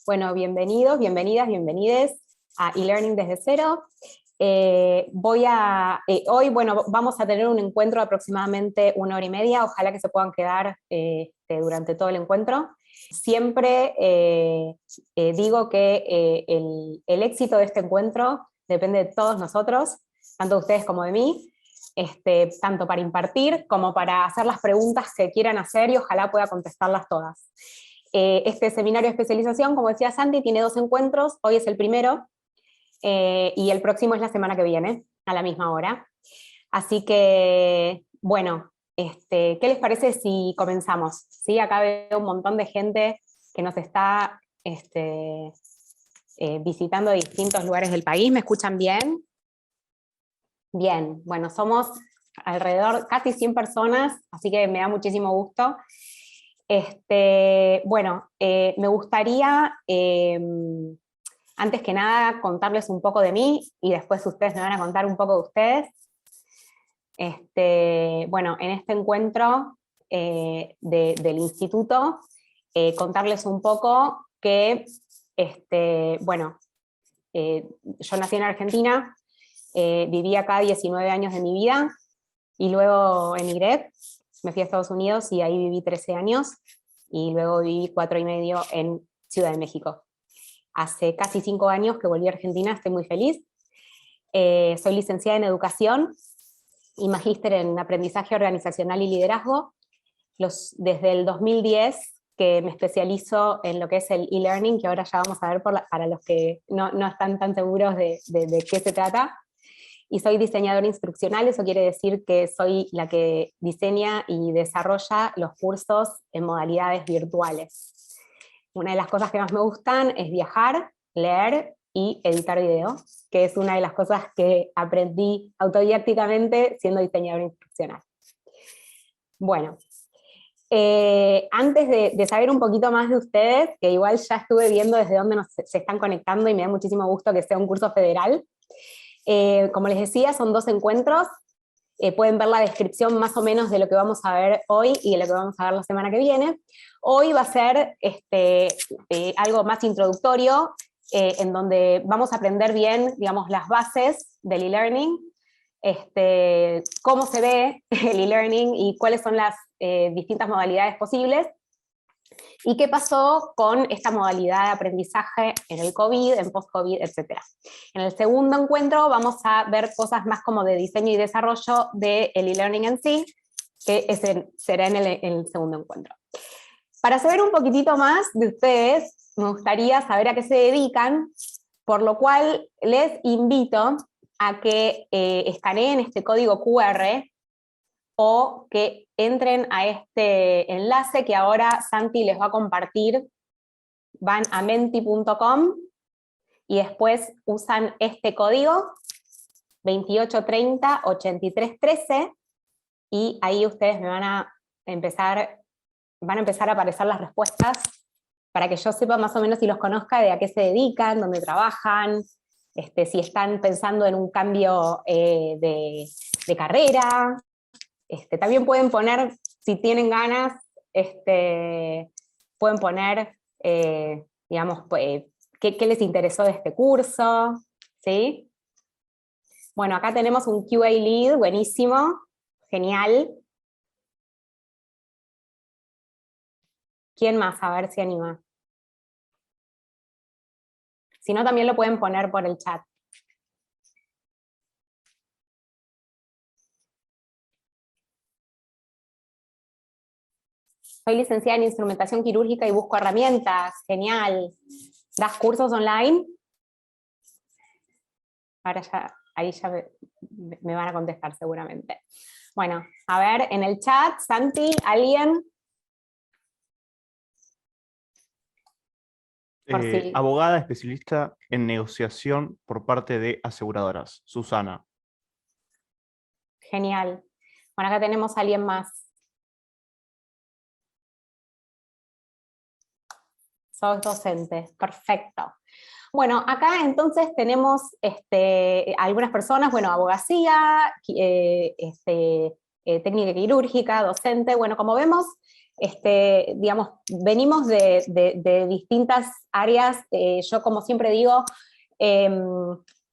Bueno, bienvenidos, bienvenidas, bienvenides a eLearning desde cero. Hoy, bueno, vamos a tener un encuentro de aproximadamente 1 hora y media, ojalá que se puedan quedar durante todo el encuentro. Siempre digo que el éxito de este encuentro depende de todos nosotros, tanto de ustedes como de mí, tanto para impartir como para hacer las preguntas que quieran hacer y ojalá pueda contestarlas todas. Este seminario de especialización, como decía Santi, tiene 2 encuentros, hoy es el primero, y el próximo es la semana que viene, a la misma hora. Así que, bueno, ¿qué les parece si comenzamos? ¿Sí? Acá veo un montón de gente que nos está visitando de distintos lugares del país. ¿Me escuchan bien? Bien, bueno, somos alrededor casi 100 personas, así que me da muchísimo gusto. Bueno, me gustaría, antes que nada, contarles un poco de mí, y después ustedes me van a contar un poco de ustedes. Bueno, en este encuentro del instituto, contarles un poco que, bueno, yo nací en Argentina, viví acá 19 años de mi vida, y luego emigré, me fui a Estados Unidos y ahí viví 13 años, y luego viví 4 y medio en Ciudad de México. Hace casi 5 años que volví a Argentina, estoy muy feliz. Soy licenciada en Educación y magíster en Aprendizaje Organizacional y Liderazgo. Desde el 2010 que me especializo en lo que es el e-learning, que ahora ya vamos a ver para los que no están tan seguros de qué se trata. Y soy diseñadora instruccional, eso quiere decir que soy la que diseña y desarrolla los cursos en modalidades virtuales. Una de las cosas que más me gustan es viajar, leer y editar video, que es una de las cosas que aprendí autodidácticamente siendo diseñadora instruccional. Bueno, antes de saber un poquito más de ustedes, que igual ya estuve viendo desde dónde se están conectando y me da muchísimo gusto que sea un curso federal, como les decía, son 2 encuentros. Pueden ver la descripción más o menos de lo que vamos a ver hoy y de lo que vamos a ver la semana que viene. Hoy va a ser algo más introductorio, en donde vamos a aprender bien, digamos, las bases del e-learning, cómo se ve el e-learning y cuáles son las distintas modalidades posibles, y qué pasó con esta modalidad de aprendizaje en el COVID, en post-COVID, etc. En el segundo encuentro vamos a ver cosas más como de diseño y desarrollo del e-learning en sí, que ese será en el segundo encuentro. Para saber un poquitito más de ustedes, me gustaría saber a qué se dedican, por lo cual les invito a que escaneen este código QR o que entren a este enlace que ahora Santi les va a compartir. Van a menti.com y después usan este código 2830-8313 y ahí ustedes me van a empezar a aparecer las respuestas para que yo sepa más o menos si los conozca, de a qué se dedican, dónde trabajan, si están pensando en un cambio de carrera. También pueden poner, si tienen ganas, pueden poner, digamos, qué les interesó de este curso, ¿sí? Bueno, acá tenemos un QA lead, buenísimo, genial. ¿Quién más? A ver si anima. Si no, también lo pueden poner por el chat. Soy licenciada en instrumentación quirúrgica y busco herramientas. Genial. ¿Das cursos online? Ahora ya, ahí ya me van a contestar seguramente. Bueno, a ver, en el chat, Santi, ¿alguien? Sí. Abogada especialista en negociación por parte de aseguradoras, Susana. Genial. Bueno, acá tenemos a alguien más. Sos docente, perfecto. Bueno, acá entonces tenemos algunas personas, bueno, abogacía, técnica quirúrgica, docente. Bueno, como vemos, digamos, venimos de distintas áreas. Yo, como siempre digo,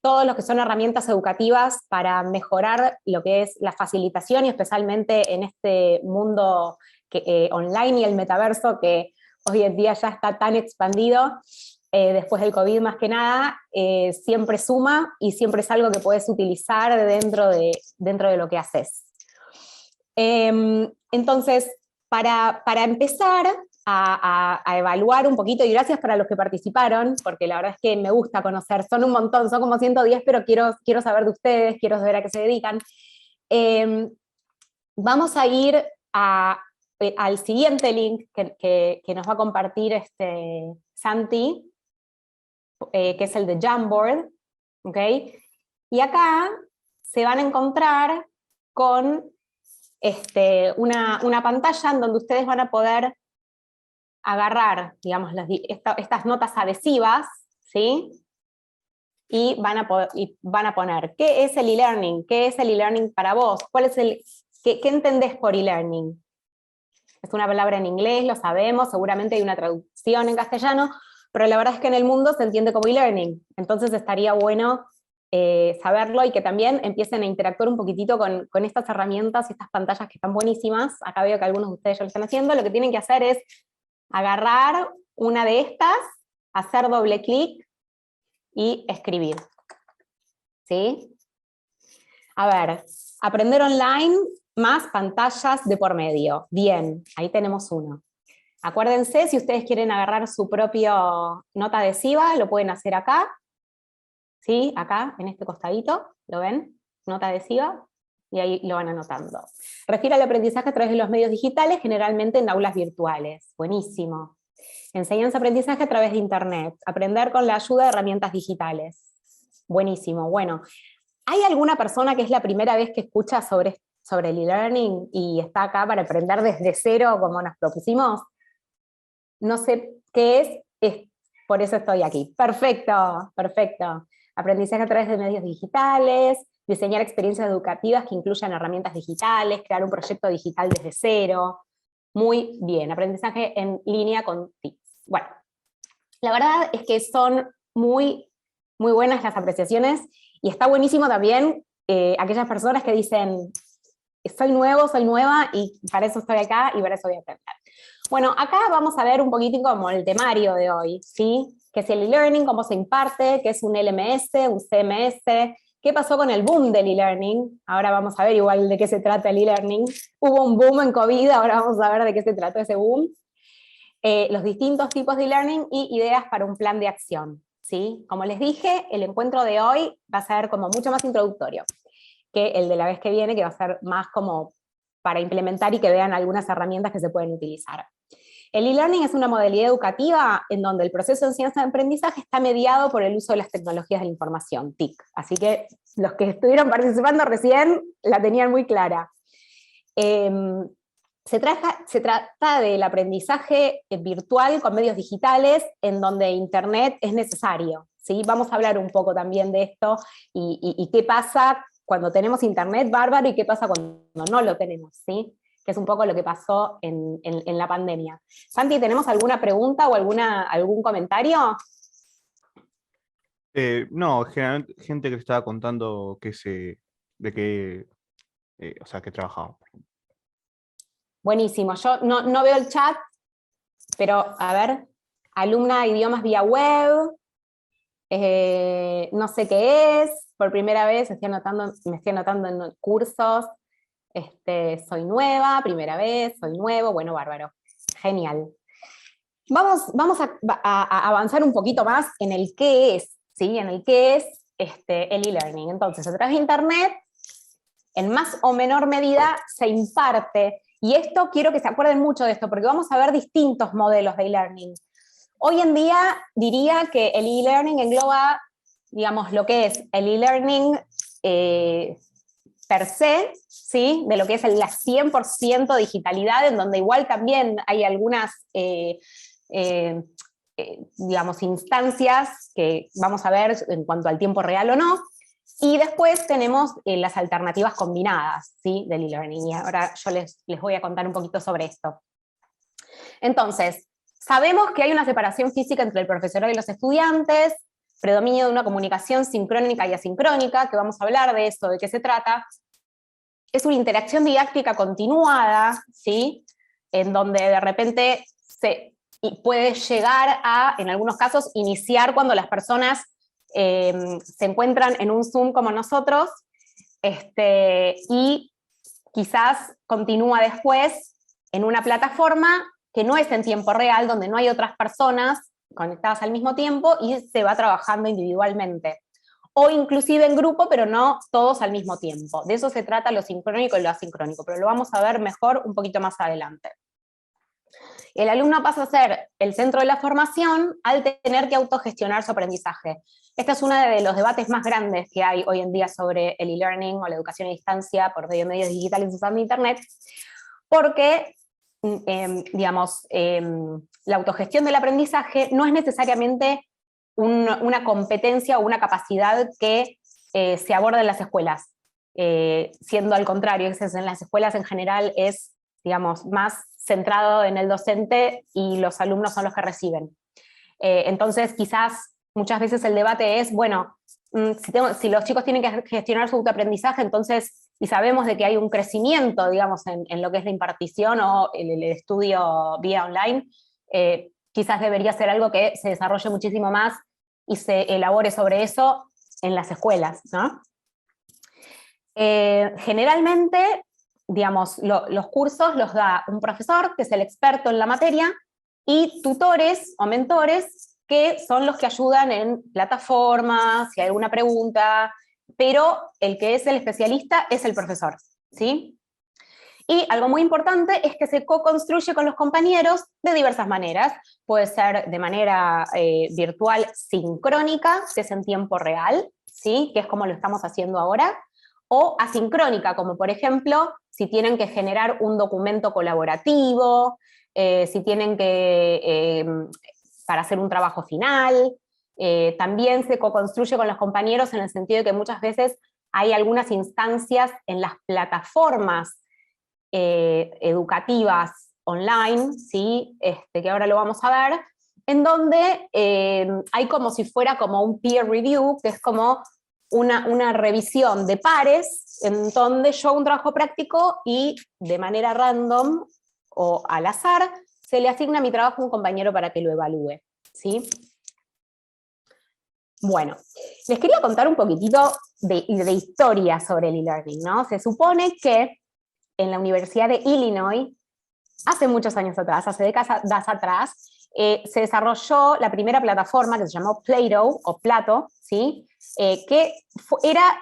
todo lo que son herramientas educativas para mejorar lo que es la facilitación, y especialmente en este mundo online y el metaverso, que hoy en día ya está tan expandido, después del COVID más que nada, siempre suma y siempre es algo que puedes utilizar dentro de lo que haces. Entonces, para empezar a evaluar un poquito, y gracias para los que participaron, porque la verdad es que me gusta conocer, son un montón, son como 110, pero quiero saber de ustedes, quiero saber a qué se dedican. Vamos a ir al siguiente link que nos va a compartir Santi, que es el de Jamboard, ¿ok? Y acá se van a encontrar con una pantalla en donde ustedes van a poder agarrar, digamos, estas notas adhesivas, ¿sí? Y van a poner, ¿qué es el e-learning? ¿Qué es el e-learning para vos? ¿Qué entendés por e-learning? Es una palabra en inglés, lo sabemos, seguramente hay una traducción en castellano, pero la verdad es que en el mundo se entiende como e-learning. Entonces estaría bueno saberlo, y que también empiecen a interactuar un poquitito con estas herramientas y estas pantallas que están buenísimas. Acá veo que algunos de ustedes ya lo están haciendo. Lo que tienen que hacer es agarrar una de estas, hacer doble clic y escribir. ¿Sí? A ver, aprender online más pantallas de por medio. Bien, ahí tenemos uno. Acuérdense, si ustedes quieren agarrar su propia nota adhesiva, lo pueden hacer acá. ¿Sí? Acá, en este costadito, ¿lo ven? Nota adhesiva, y ahí lo van anotando. Refiere al aprendizaje a través de los medios digitales, generalmente en aulas virtuales. Buenísimo. Enseñanza-aprendizaje a través de internet. Aprender con la ayuda de herramientas digitales. Buenísimo. Bueno, ¿hay alguna persona que es la primera vez que escucha sobre el e-learning y está acá para aprender desde cero como nos propusimos? No sé qué es por eso estoy aquí. Perfecto, perfecto. Aprendizaje a través de medios digitales, diseñar experiencias educativas que incluyan herramientas digitales, crear un proyecto digital desde cero. Muy bien, aprendizaje en línea con TICs. Bueno, la verdad es que son muy, muy buenas las apreciaciones, y está buenísimo también aquellas personas que dicen, soy nuevo, soy nueva, y para eso estoy acá, y para eso voy a aprender. Bueno, acá vamos a ver un poquitito como el temario de hoy, ¿sí? ¿Qué es el e-learning? ¿Cómo se imparte? ¿Qué es un LMS? ¿Un CMS? ¿Qué pasó con el boom del e-learning? Ahora vamos a ver igual de qué se trata el e-learning. Hubo un boom en COVID, ahora vamos a ver de qué se trató ese boom. Los distintos tipos de e-learning y ideas para un plan de acción, ¿sí? Como les dije, el encuentro de hoy va a ser como mucho más introductorio que el de la vez que viene, que va a ser más como para implementar y que vean algunas herramientas que se pueden utilizar. El e-learning es una modalidad educativa en donde el proceso de enseñanza de aprendizaje está mediado por el uso de las tecnologías de la información, TIC. Así que los que estuvieron participando recién la tenían muy clara. Se trata del aprendizaje virtual con medios digitales en donde Internet es necesario, ¿sí? Vamos a hablar un poco también de esto y qué pasa cuando tenemos Internet, bárbaro, y qué pasa cuando no lo tenemos, ¿sí? Que es un poco lo que pasó en la pandemia. Santi, ¿tenemos alguna pregunta o algún comentario? No, generalmente gente que estaba contando de qué, o sea, que trabajaba. Buenísimo, yo no veo el chat, pero a ver, alumna de idiomas vía web, no sé qué es, por primera vez me estoy anotando en cursos, soy nueva, primera vez, soy nuevo, bueno, bárbaro, genial. Vamos a avanzar un poquito más en el qué es, ¿sí? En el qué es el e-learning. Entonces, a través de Internet, en más o menor medida, se imparte, y esto quiero que se acuerden mucho de esto, porque vamos a ver distintos modelos de e-learning. Hoy en día diría que el e-learning engloba, digamos, lo que es el e-learning per se, ¿sí? De lo que es la 100% digitalidad, en donde igual también hay algunas, digamos, instancias que vamos a ver en cuanto al tiempo real o no, y después tenemos las alternativas combinadas, ¿sí? Del e-learning, y ahora yo les voy a contar un poquito sobre esto. Entonces, sabemos que hay una separación física entre el profesorado y los estudiantes, predominio de una comunicación sincrónica y asincrónica, que vamos a hablar de eso, de qué se trata. Es una interacción didáctica continuada, ¿sí? En donde de repente y puede llegar a, en algunos casos, iniciar cuando las personas se encuentran en un Zoom como nosotros, y quizás continúa después en una plataforma que no es en tiempo real, donde no hay otras personas conectadas al mismo tiempo y se va trabajando individualmente. O inclusive en grupo, pero no todos al mismo tiempo. De eso se trata lo sincrónico y lo asincrónico, pero lo vamos a ver mejor un poquito más adelante. El alumno pasa a ser el centro de la formación al tener que autogestionar su aprendizaje. Este es uno de los debates más grandes que hay hoy en día sobre el e-learning o la educación a distancia por medio de medios digitales usando Internet, porque, digamos, la autogestión del aprendizaje no es necesariamente una competencia o una capacidad que se aborda en las escuelas, siendo al contrario, en las escuelas en general es, digamos, más centrado en el docente y los alumnos son los que reciben. Entonces, quizás muchas veces el debate es, bueno, si los chicos tienen que gestionar su autoaprendizaje, entonces, y sabemos de que hay un crecimiento, digamos, en lo que es la impartición o el estudio vía online, quizás debería ser algo que se desarrolle muchísimo más y se elabore sobre eso en las escuelas, ¿no? Generalmente, digamos, los cursos los da un profesor, que es el experto en la materia, y tutores o mentores, que son los que ayudan en plataformas, si hay alguna pregunta, pero el que es el especialista es el profesor, ¿sí? Y algo muy importante es que se co-construye con los compañeros de diversas maneras. Puede ser de manera virtual sincrónica, que es en tiempo real, ¿sí? Que es como lo estamos haciendo ahora, o asincrónica, como por ejemplo, si tienen que generar un documento colaborativo, si tienen que, para hacer un trabajo final. También se co-construye con los compañeros en el sentido de que muchas veces hay algunas instancias en las plataformas educativas online, ¿sí? Que ahora lo vamos a ver, en donde hay como si fuera como un peer review, que es como una revisión de pares, en donde yo hago un trabajo práctico y de manera random o al azar se le asigna mi trabajo a un compañero para que lo evalúe, ¿sí? Bueno, les quería contar un poquitito de historia sobre el e-learning, ¿no? Se supone que en la Universidad de Illinois, hace muchos años atrás, hace décadas atrás, se desarrolló la primera plataforma que se llamó Plato, o Plato, ¿sí? Que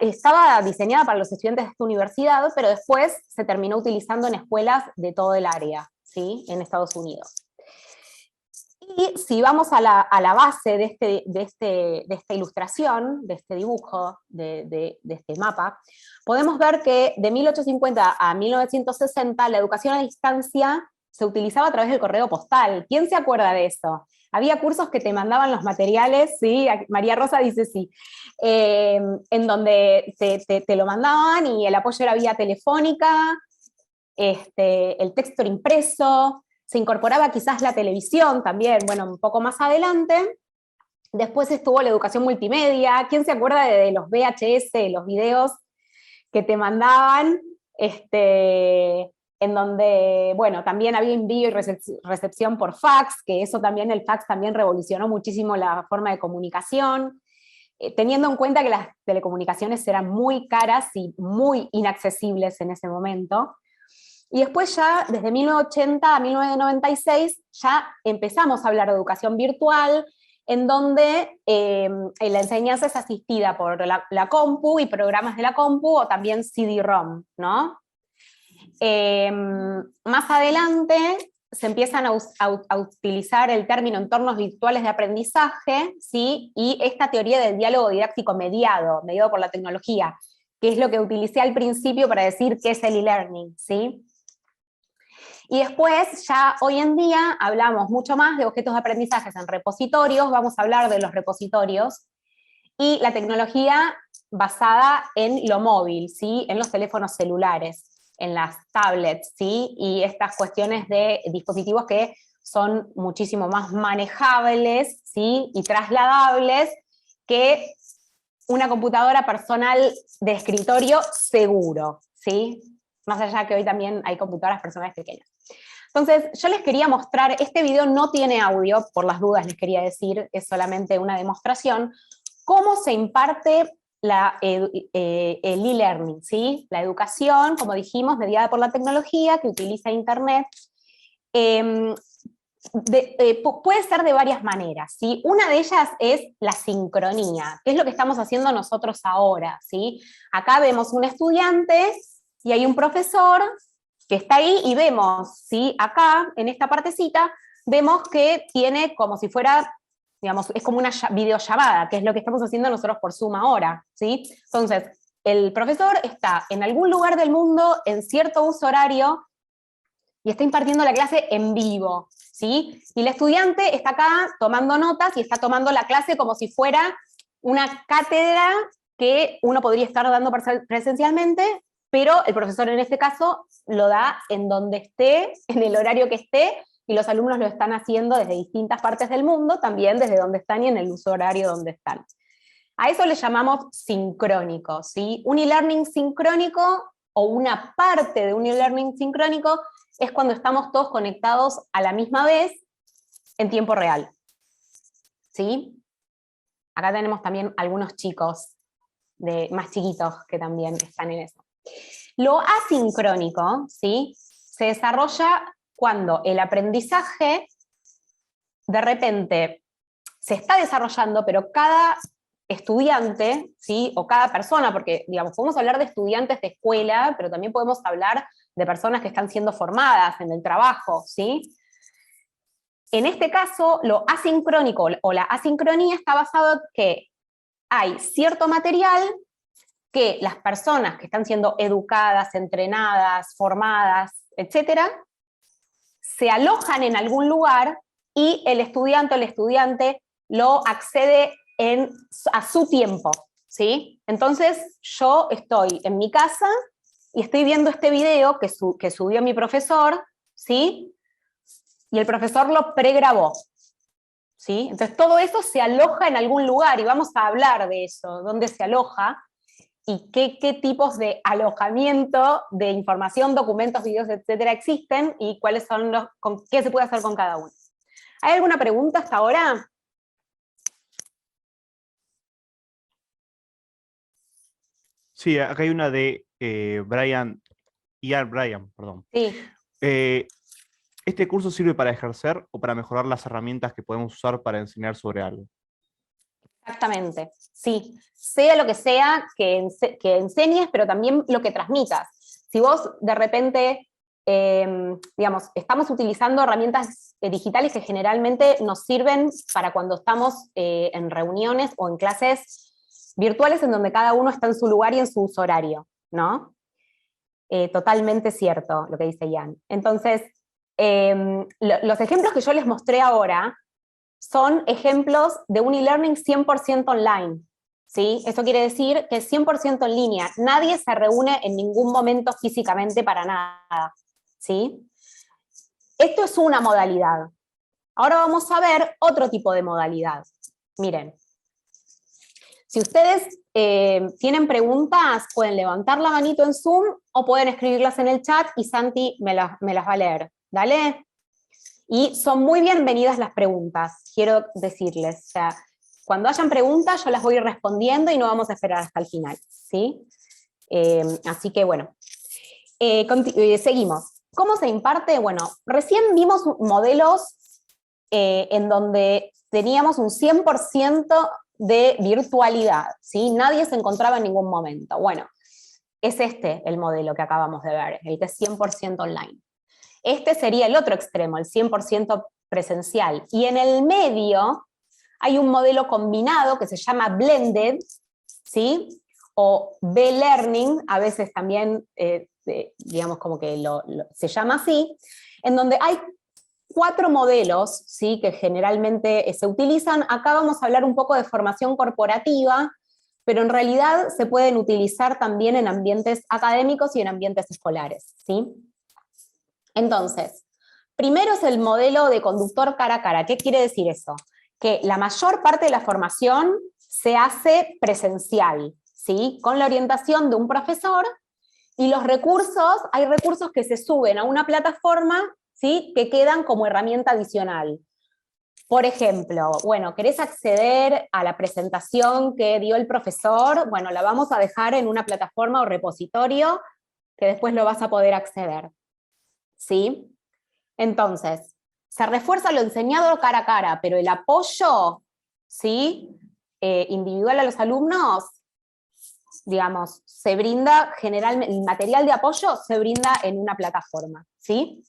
estaba diseñada para los estudiantes de esta universidad, pero después se terminó utilizando en escuelas de todo el área, ¿sí? En Estados Unidos. Y si vamos a la base de esta ilustración, de este dibujo, de este mapa, podemos ver que de 1850 a 1960 la educación a distancia se utilizaba a través del correo postal. ¿Quién se acuerda de eso? Había cursos que te mandaban los materiales, sí, María Rosa dice sí, en donde te lo mandaban y el apoyo era vía telefónica, el texto era impreso, se incorporaba quizás la televisión también, bueno, un poco más adelante. Después estuvo la educación multimedia. ¿Quién se acuerda de los VHS, los videos que te mandaban? En donde, bueno, también había envío y recepción por fax, que eso también, el fax también revolucionó muchísimo la forma de comunicación, teniendo en cuenta que las telecomunicaciones eran muy caras y muy inaccesibles en ese momento. Y después ya, desde 1980 a 1996, ya empezamos a hablar de educación virtual, en donde la enseñanza es asistida por la compu y programas de la compu, o también CD-ROM, ¿no? Más adelante se empiezan a utilizar el término entornos virtuales de aprendizaje, ¿sí? Y esta teoría del diálogo didáctico mediado por la tecnología, que es lo que utilicé al principio para decir qué es el e-learning, ¿sí? Y después, ya hoy en día, hablamos mucho más de objetos de aprendizaje en repositorios, vamos a hablar de los repositorios, y la tecnología basada en lo móvil, ¿sí? En los teléfonos celulares. en las tablets, ¿sí? Y estas cuestiones de dispositivos que son muchísimo más manejables, ¿sí? Y trasladables que una computadora personal de escritorio seguro, ¿sí? Más allá que hoy también hay computadoras personales pequeñas. Entonces, yo les quería mostrar, este video no tiene audio, por las dudas les quería decir, es solamente una demostración, cómo se imparte el e-learning, ¿sí? La educación, como dijimos, mediada por la tecnología, que utiliza Internet, puede ser de varias maneras, ¿sí? Una de ellas es la sincronía, que es lo que estamos haciendo nosotros ahora, ¿sí? Acá vemos un estudiante y hay un profesor que está ahí y vemos, ¿sí? Acá, en esta partecita, vemos que tiene como si fuera, digamos, es como una videollamada, que es lo que estamos haciendo nosotros por Zoom ahora, ¿sí? Entonces, el profesor está en algún lugar del mundo, en cierto uso horario, y está impartiendo la clase en vivo, ¿sí? Y el estudiante está acá tomando notas y está tomando la clase como si fuera una cátedra que uno podría estar dando presencialmente, pero el profesor en este caso lo da en donde esté, en el horario que esté, y los alumnos lo están haciendo desde distintas partes del mundo, también desde donde están y en el uso horario donde están. A eso le llamamos sincrónico, ¿sí? Un e-learning sincrónico, o una parte de un e-learning sincrónico, es cuando estamos todos conectados a la misma vez en tiempo real, ¿sí? Acá tenemos también algunos chicos más chiquitos que también están en eso. Lo asincrónico, ¿sí? Se desarrolla cuando el aprendizaje de repente se está desarrollando, pero cada estudiante, ¿sí? O cada persona, porque digamos, podemos hablar de estudiantes de escuela, pero también podemos hablar de personas que están siendo formadas en el trabajo, ¿sí? En este caso, lo asincrónico o la asincronía está basado en que hay cierto material que las personas que están siendo educadas, entrenadas, formadas, etcétera, se alojan en algún lugar y el estudiante o el estudiante lo accede a su tiempo, ¿sí? Entonces yo estoy en mi casa y estoy viendo este video que subió mi profesor, ¿sí? Y el profesor lo pregrabó, ¿sí? Entonces todo eso se aloja en algún lugar y vamos a hablar de eso, dónde se aloja y qué tipos de alojamiento de información, documentos, videos, etcétera, existen y cuáles son qué se puede hacer con cada uno. ¿Hay alguna pregunta hasta ahora? Sí, acá hay una de Brian, Ian Bryan, perdón. Sí. ¿Este curso sirve para ejercer o para mejorar las herramientas que podemos usar para enseñar sobre algo? Exactamente, sí. Sea lo que sea que enseñes, pero también lo que transmitas. Si vos de repente, digamos, estamos utilizando herramientas digitales que generalmente nos sirven para cuando estamos en reuniones o en clases virtuales en donde cada uno está en su lugar y en su uso horario, ¿no? Totalmente cierto lo que dice Ian. Entonces, los ejemplos que yo les mostré ahora son ejemplos de un e-learning 100% online, ¿sí? Eso quiere decir que es 100% en línea. Nadie se reúne en ningún momento físicamente para nada, ¿sí? Esto es una modalidad. Ahora vamos a ver otro tipo de modalidad. Miren, si ustedes tienen preguntas, pueden levantar la manito en Zoom o pueden escribirlas en el chat y Santi me las va a leer. ¿Dale? Y son muy bienvenidas las preguntas, quiero decirles. O sea, cuando hayan preguntas, yo las voy a ir respondiendo y no vamos a esperar hasta el final, ¿sí? Así que bueno, seguimos. ¿Cómo se imparte? Bueno, recién vimos modelos en donde teníamos un 100% de virtualidad, ¿sí? Nadie se encontraba en ningún momento. Bueno, es este el modelo que acabamos de ver, el que es 100% online. Este sería el otro extremo, el 100% presencial. Y en el medio hay un modelo combinado que se llama blended, ¿sí? O B-learning, a veces también, digamos como que se llama así, en donde hay 4 modelos, ¿sí? Que generalmente se utilizan. Acá vamos a hablar un poco de formación corporativa, pero en realidad se pueden utilizar también en ambientes académicos y en ambientes escolares, ¿sí? Entonces, primero es el modelo de conductor cara a cara. ¿Qué quiere decir eso? Que la mayor parte de la formación se hace presencial, ¿sí? Con la orientación de un profesor, y los recursos, hay recursos que se suben a una plataforma, ¿sí? Que quedan como herramienta adicional. Por ejemplo, bueno, ¿querés acceder a la presentación que dio el profesor? Bueno, la vamos a dejar en una plataforma o repositorio que después lo vas a poder acceder, ¿sí? Entonces, se refuerza lo enseñado cara a cara, pero el apoyo, ¿sí? Individual a los alumnos, digamos, se brinda generalmente, el material de apoyo se brinda en una plataforma, ¿sí?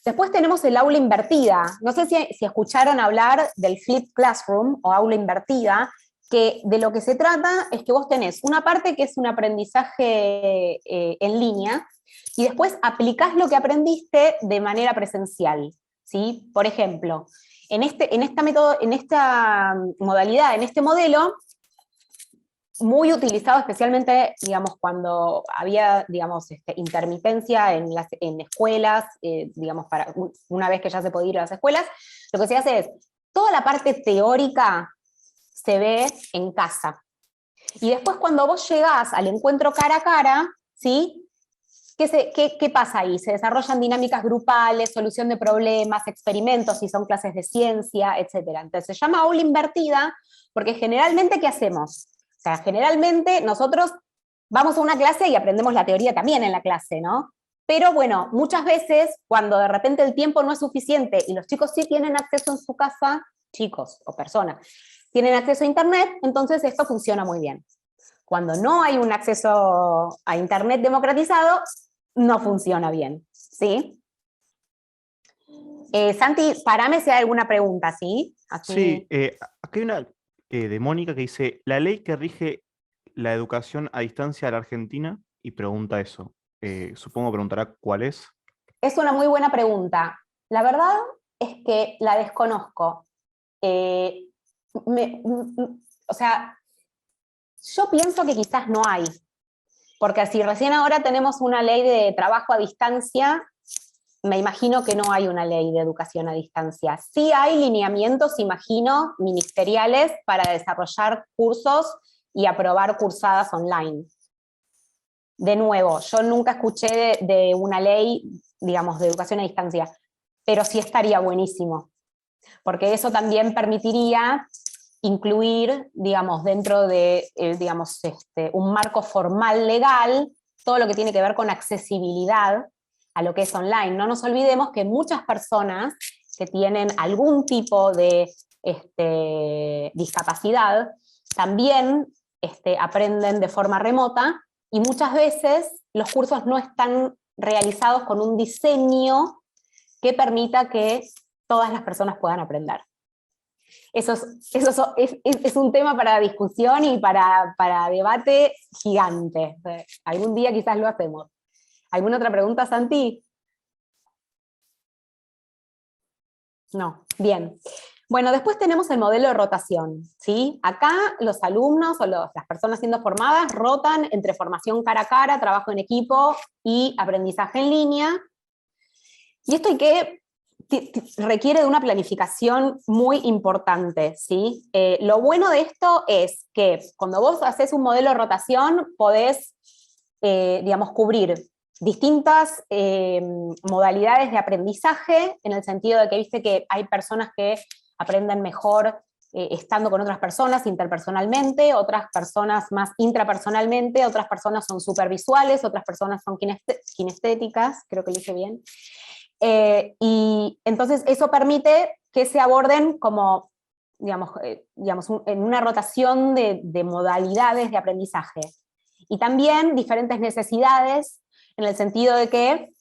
Después tenemos el aula invertida. No sé si escucharon hablar del Flipped Classroom o aula invertida, que de lo que se trata es que vos tenés una parte que es un aprendizaje en línea, y después aplicás lo que aprendiste de manera presencial, ¿sí? Por ejemplo, en esta modalidad, en este modelo, muy utilizado especialmente, digamos, cuando había, digamos, intermitencia en escuelas, digamos, una vez que ya se podía ir a las escuelas, lo que se hace es, toda la parte teórica se ve en casa. Y después cuando vos llegás al encuentro cara a cara, ¿sí? ¿Qué pasa ahí? Se desarrollan dinámicas grupales, solución de problemas, experimentos, si son clases de ciencia, etc. Entonces se llama aula invertida, porque generalmente, ¿qué hacemos? O sea, generalmente nosotros vamos a una clase y aprendemos la teoría también en la clase, ¿no? Pero bueno, muchas veces, cuando de repente el tiempo no es suficiente y los chicos sí tienen acceso en su casa, chicos o personas, tienen acceso a internet, entonces esto funciona muy bien. Cuando no hay un acceso a internet democratizado, no funciona bien, ¿sí? Santi, parame si hay alguna pregunta, ¿sí? Así. Sí, aquí hay una de Mónica que dice, la ley que rige la educación a distancia de la Argentina, y pregunta eso. Supongo preguntará cuál es. Es una muy buena pregunta. La verdad es que la desconozco. Eh, o sea, yo pienso que quizás no hay, porque si recién ahora tenemos una ley de trabajo a distancia, me imagino que no hay una ley de educación a distancia. Sí hay lineamientos, imagino, ministeriales para desarrollar cursos y aprobar cursadas online. De nuevo, yo nunca escuché de una ley, digamos, de educación a distancia, pero sí estaría buenísimo, porque eso también permitiría incluir, digamos, dentro de, digamos, un marco formal legal, todo lo que tiene que ver con accesibilidad a lo que es online. No nos olvidemos que muchas personas que tienen algún tipo de discapacidad también aprenden de forma remota, y muchas veces los cursos no están realizados con un diseño que permita que todas las personas puedan aprender. Eso es un tema para discusión y para debate gigante. Algún día quizás lo hacemos. ¿Alguna otra pregunta, Santi? No, bien. Bueno, después tenemos el modelo de rotación, ¿sí? Acá los alumnos o las personas siendo formadas rotan entre formación cara a cara, trabajo en equipo y aprendizaje en línea. Y esto requiere de una planificación muy importante, ¿sí? Lo bueno de esto es que cuando vos haces un modelo de rotación podés, digamos, cubrir distintas modalidades de aprendizaje, en el sentido de que viste que hay personas que aprenden mejor estando con otras personas interpersonalmente, otras personas más intrapersonalmente, otras personas son supervisuales, otras personas son kinestéticas, creo que lo dije bien. Y entonces eso permite que se aborden como, digamos, en una rotación de modalidades de aprendizaje. Y también diferentes necesidades, en el sentido de que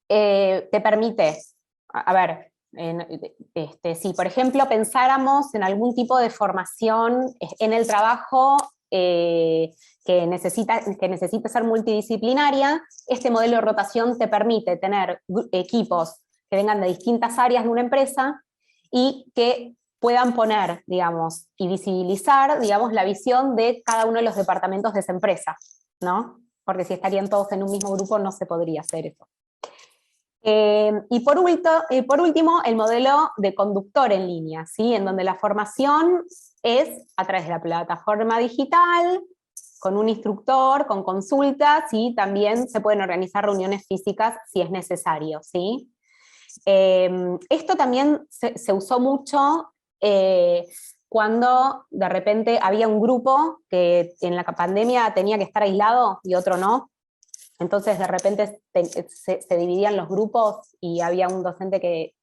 te permite, a ver, si por ejemplo pensáramos en algún tipo de formación en el trabajo que necesita ser multidisciplinaria, este modelo de rotación te permite tener equipos que vengan de distintas áreas de una empresa y que puedan poner, digamos, y visibilizar, digamos, la visión de cada uno de los departamentos de esa empresa, ¿no? Porque si estarían todos en un mismo grupo no se podría hacer eso. Y por último, el modelo de conductor en línea, ¿sí? En donde la formación es a través de la plataforma digital, con un instructor, con consultas, y también se pueden organizar reuniones físicas si es necesario, ¿sí? Esto también se usó mucho cuando de repente había un grupo que en la pandemia tenía que estar aislado y otro no. Entonces de repente se dividían los grupos y había un docente que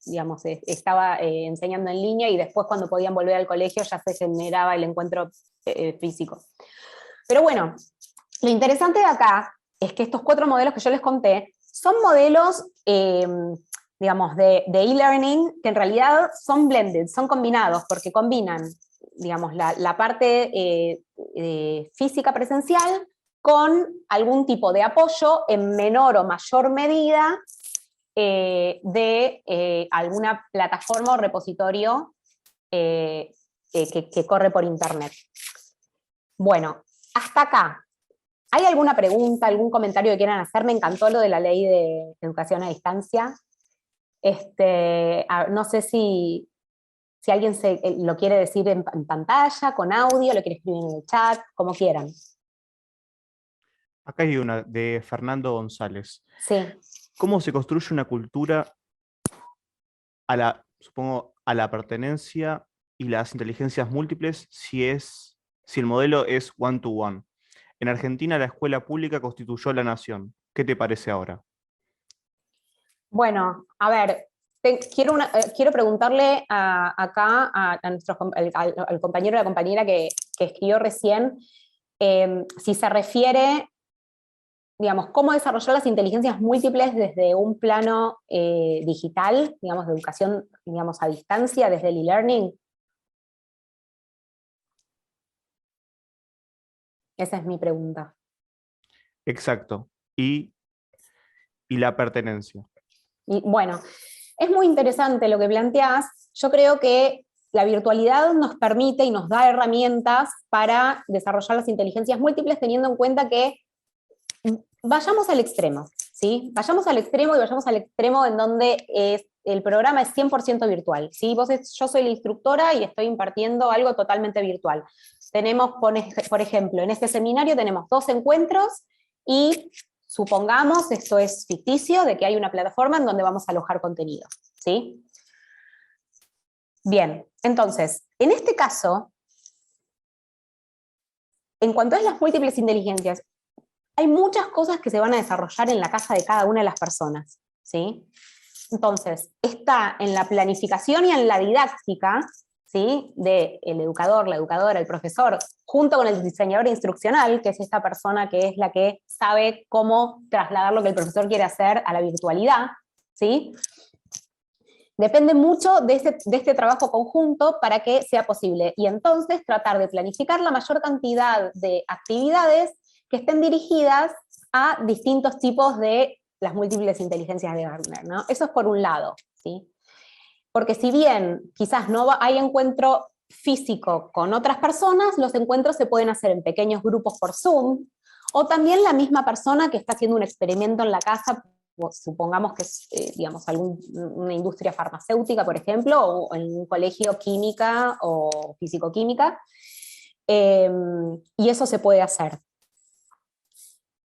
digamos, estaba enseñando en línea, y después cuando podían volver al colegio ya se generaba el encuentro físico. Pero bueno, lo interesante de acá es que estos 4 modelos que yo les conté son modelos, digamos, de e-learning, que en realidad son blended, son combinados, porque combinan, digamos, la parte física presencial con algún tipo de apoyo en menor o mayor medida de alguna plataforma o repositorio que corre por internet. Bueno, hasta acá. ¿Hay alguna pregunta, algún comentario que quieran hacer? Me encantó lo de la ley de educación a distancia. No sé si alguien lo quiere decir en pantalla, con audio, lo quiere escribir en el chat, como quieran. Acá hay una de Fernando González. Sí. ¿Cómo se construye una cultura supongo, a la pertenencia y las inteligencias múltiples si el modelo es one-to-one? En Argentina la escuela pública constituyó la nación. ¿Qué te parece ahora? Bueno, a ver, quiero preguntarle acá al compañero o la compañera que escribió recién, si se refiere, digamos, cómo desarrollar las inteligencias múltiples desde un plano digital, digamos, de educación, digamos, a distancia, desde el e-learning. Esa es mi pregunta. Exacto. Y la pertenencia. Y bueno, es muy interesante lo que planteás. Yo creo que la virtualidad nos permite y nos da herramientas para desarrollar las inteligencias múltiples, teniendo en cuenta que vayamos al extremo, ¿sí? Vayamos al extremo, y vayamos al extremo en donde el programa es 100% virtual, ¿sí? Yo soy la instructora y estoy impartiendo algo totalmente virtual. Tenemos, por ejemplo, en este seminario tenemos 2 encuentros y supongamos, esto es ficticio, de que hay una plataforma en donde vamos a alojar contenido, ¿sí? Bien, entonces, en este caso, en cuanto a las múltiples inteligencias, hay muchas cosas que se van a desarrollar en la casa de cada una de las personas, ¿sí? Entonces, está en la planificación y en la didáctica, ¿sí? Del educador, la educadora, el profesor, junto con el diseñador instruccional, que es esta persona que es la que sabe cómo trasladar lo que el profesor quiere hacer a la virtualidad, ¿sí? Depende mucho de este trabajo conjunto para que sea posible, y entonces tratar de planificar la mayor cantidad de actividades que estén dirigidas a distintos tipos de las múltiples inteligencias de Gardner, ¿no? Eso es por un lado, ¿sí? Porque si bien quizás no hay encuentro físico con otras personas, los encuentros se pueden hacer en pequeños grupos por Zoom, o también la misma persona que está haciendo un experimento en la casa, supongamos que es, digamos, una industria farmacéutica, por ejemplo, o en un colegio química o físico-química, y eso se puede hacer.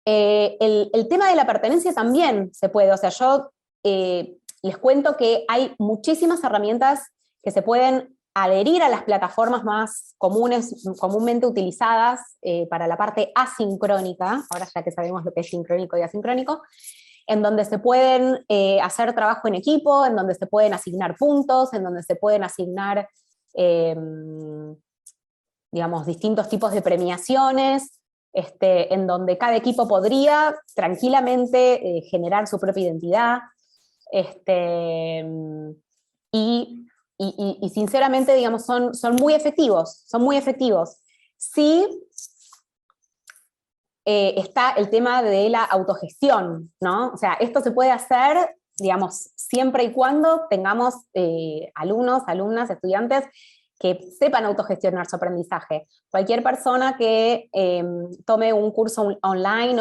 El tema de la pertenencia también se puede, o sea, yo les cuento que hay muchísimas herramientas que se pueden adherir a las plataformas más comúnmente utilizadas para la parte asincrónica, ahora ya que sabemos lo que es sincrónico y asincrónico, en donde se pueden hacer trabajo en equipo, en donde se pueden asignar puntos, en donde se pueden asignar, digamos, distintos tipos de premiaciones, en donde cada equipo podría tranquilamente generar su propia identidad, y sinceramente, digamos, son muy efectivos, Sí, está el tema de la autogestión, ¿no? O sea, esto se puede hacer digamos, siempre y cuando tengamos alumnos, alumnas, estudiantes que sepan autogestionar su aprendizaje. Cualquier persona que tome un curso online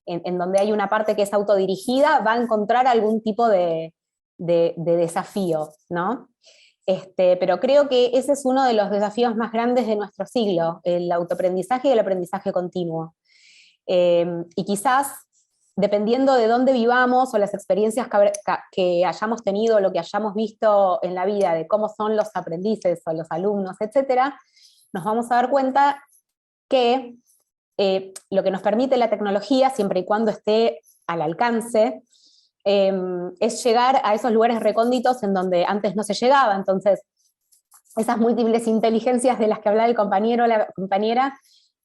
en donde hay una parte que es autodirigida va a encontrar algún tipo de desafío, ¿no? Pero creo que ese es uno de los desafíos más grandes de nuestro siglo, el autoaprendizaje y el aprendizaje continuo. Y quizás, dependiendo de dónde vivamos o las experiencias que hayamos tenido, lo que hayamos visto en la vida, de cómo son los aprendices o los alumnos, etcétera, nos vamos a dar cuenta que lo que nos permite la tecnología, siempre y cuando esté al alcance, es llegar a esos lugares recónditos en donde antes no se llegaba. Entonces, esas múltiples inteligencias de las que hablaba el compañero o la compañera,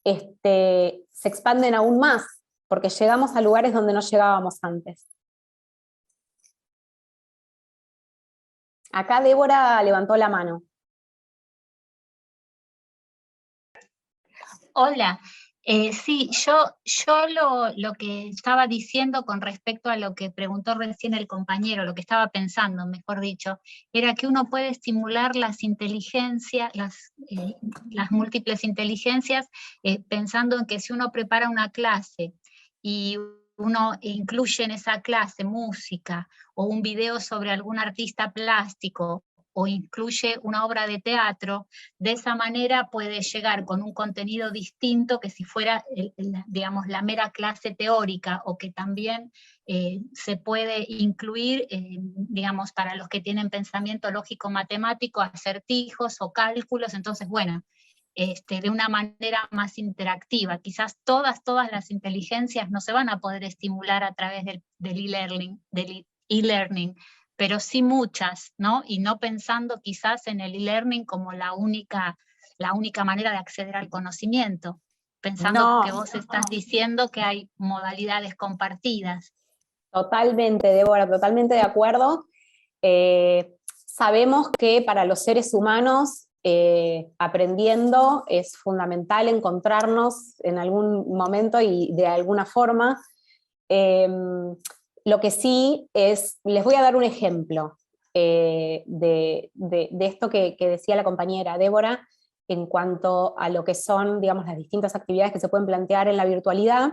se expanden aún más, porque llegamos a lugares donde no llegábamos antes. Acá Débora levantó la mano. Hola, sí, yo lo que estaba diciendo con respecto a lo que preguntó recién el compañero, lo que estaba pensando, mejor dicho, era que uno puede estimular las inteligencias, las múltiples inteligencias, pensando en que si uno prepara una clase y uno incluye en esa clase música o un video sobre algún artista plástico, o incluye una obra de teatro, de esa manera puede llegar con un contenido distinto que si fuera, digamos, la mera clase teórica, o que también se puede incluir, digamos, para los que tienen pensamiento lógico-matemático, acertijos o cálculos. Entonces, bueno, de una manera más interactiva. Quizás todas las inteligencias no se van a poder estimular a través del e-learning, pero sí muchas, ¿no? Y no pensando quizás en el e-learning como la única manera de acceder al conocimiento, pensando que vos estás diciendo que hay modalidades compartidas. Totalmente, Débora, totalmente de acuerdo. Sabemos que para los seres humanos, aprendiendo es fundamental encontrarnos en algún momento y de alguna forma. Lo que sí es, les voy a dar un ejemplo de esto que decía la compañera Débora, en cuanto a lo que son, digamos, las distintas actividades que se pueden plantear en la virtualidad,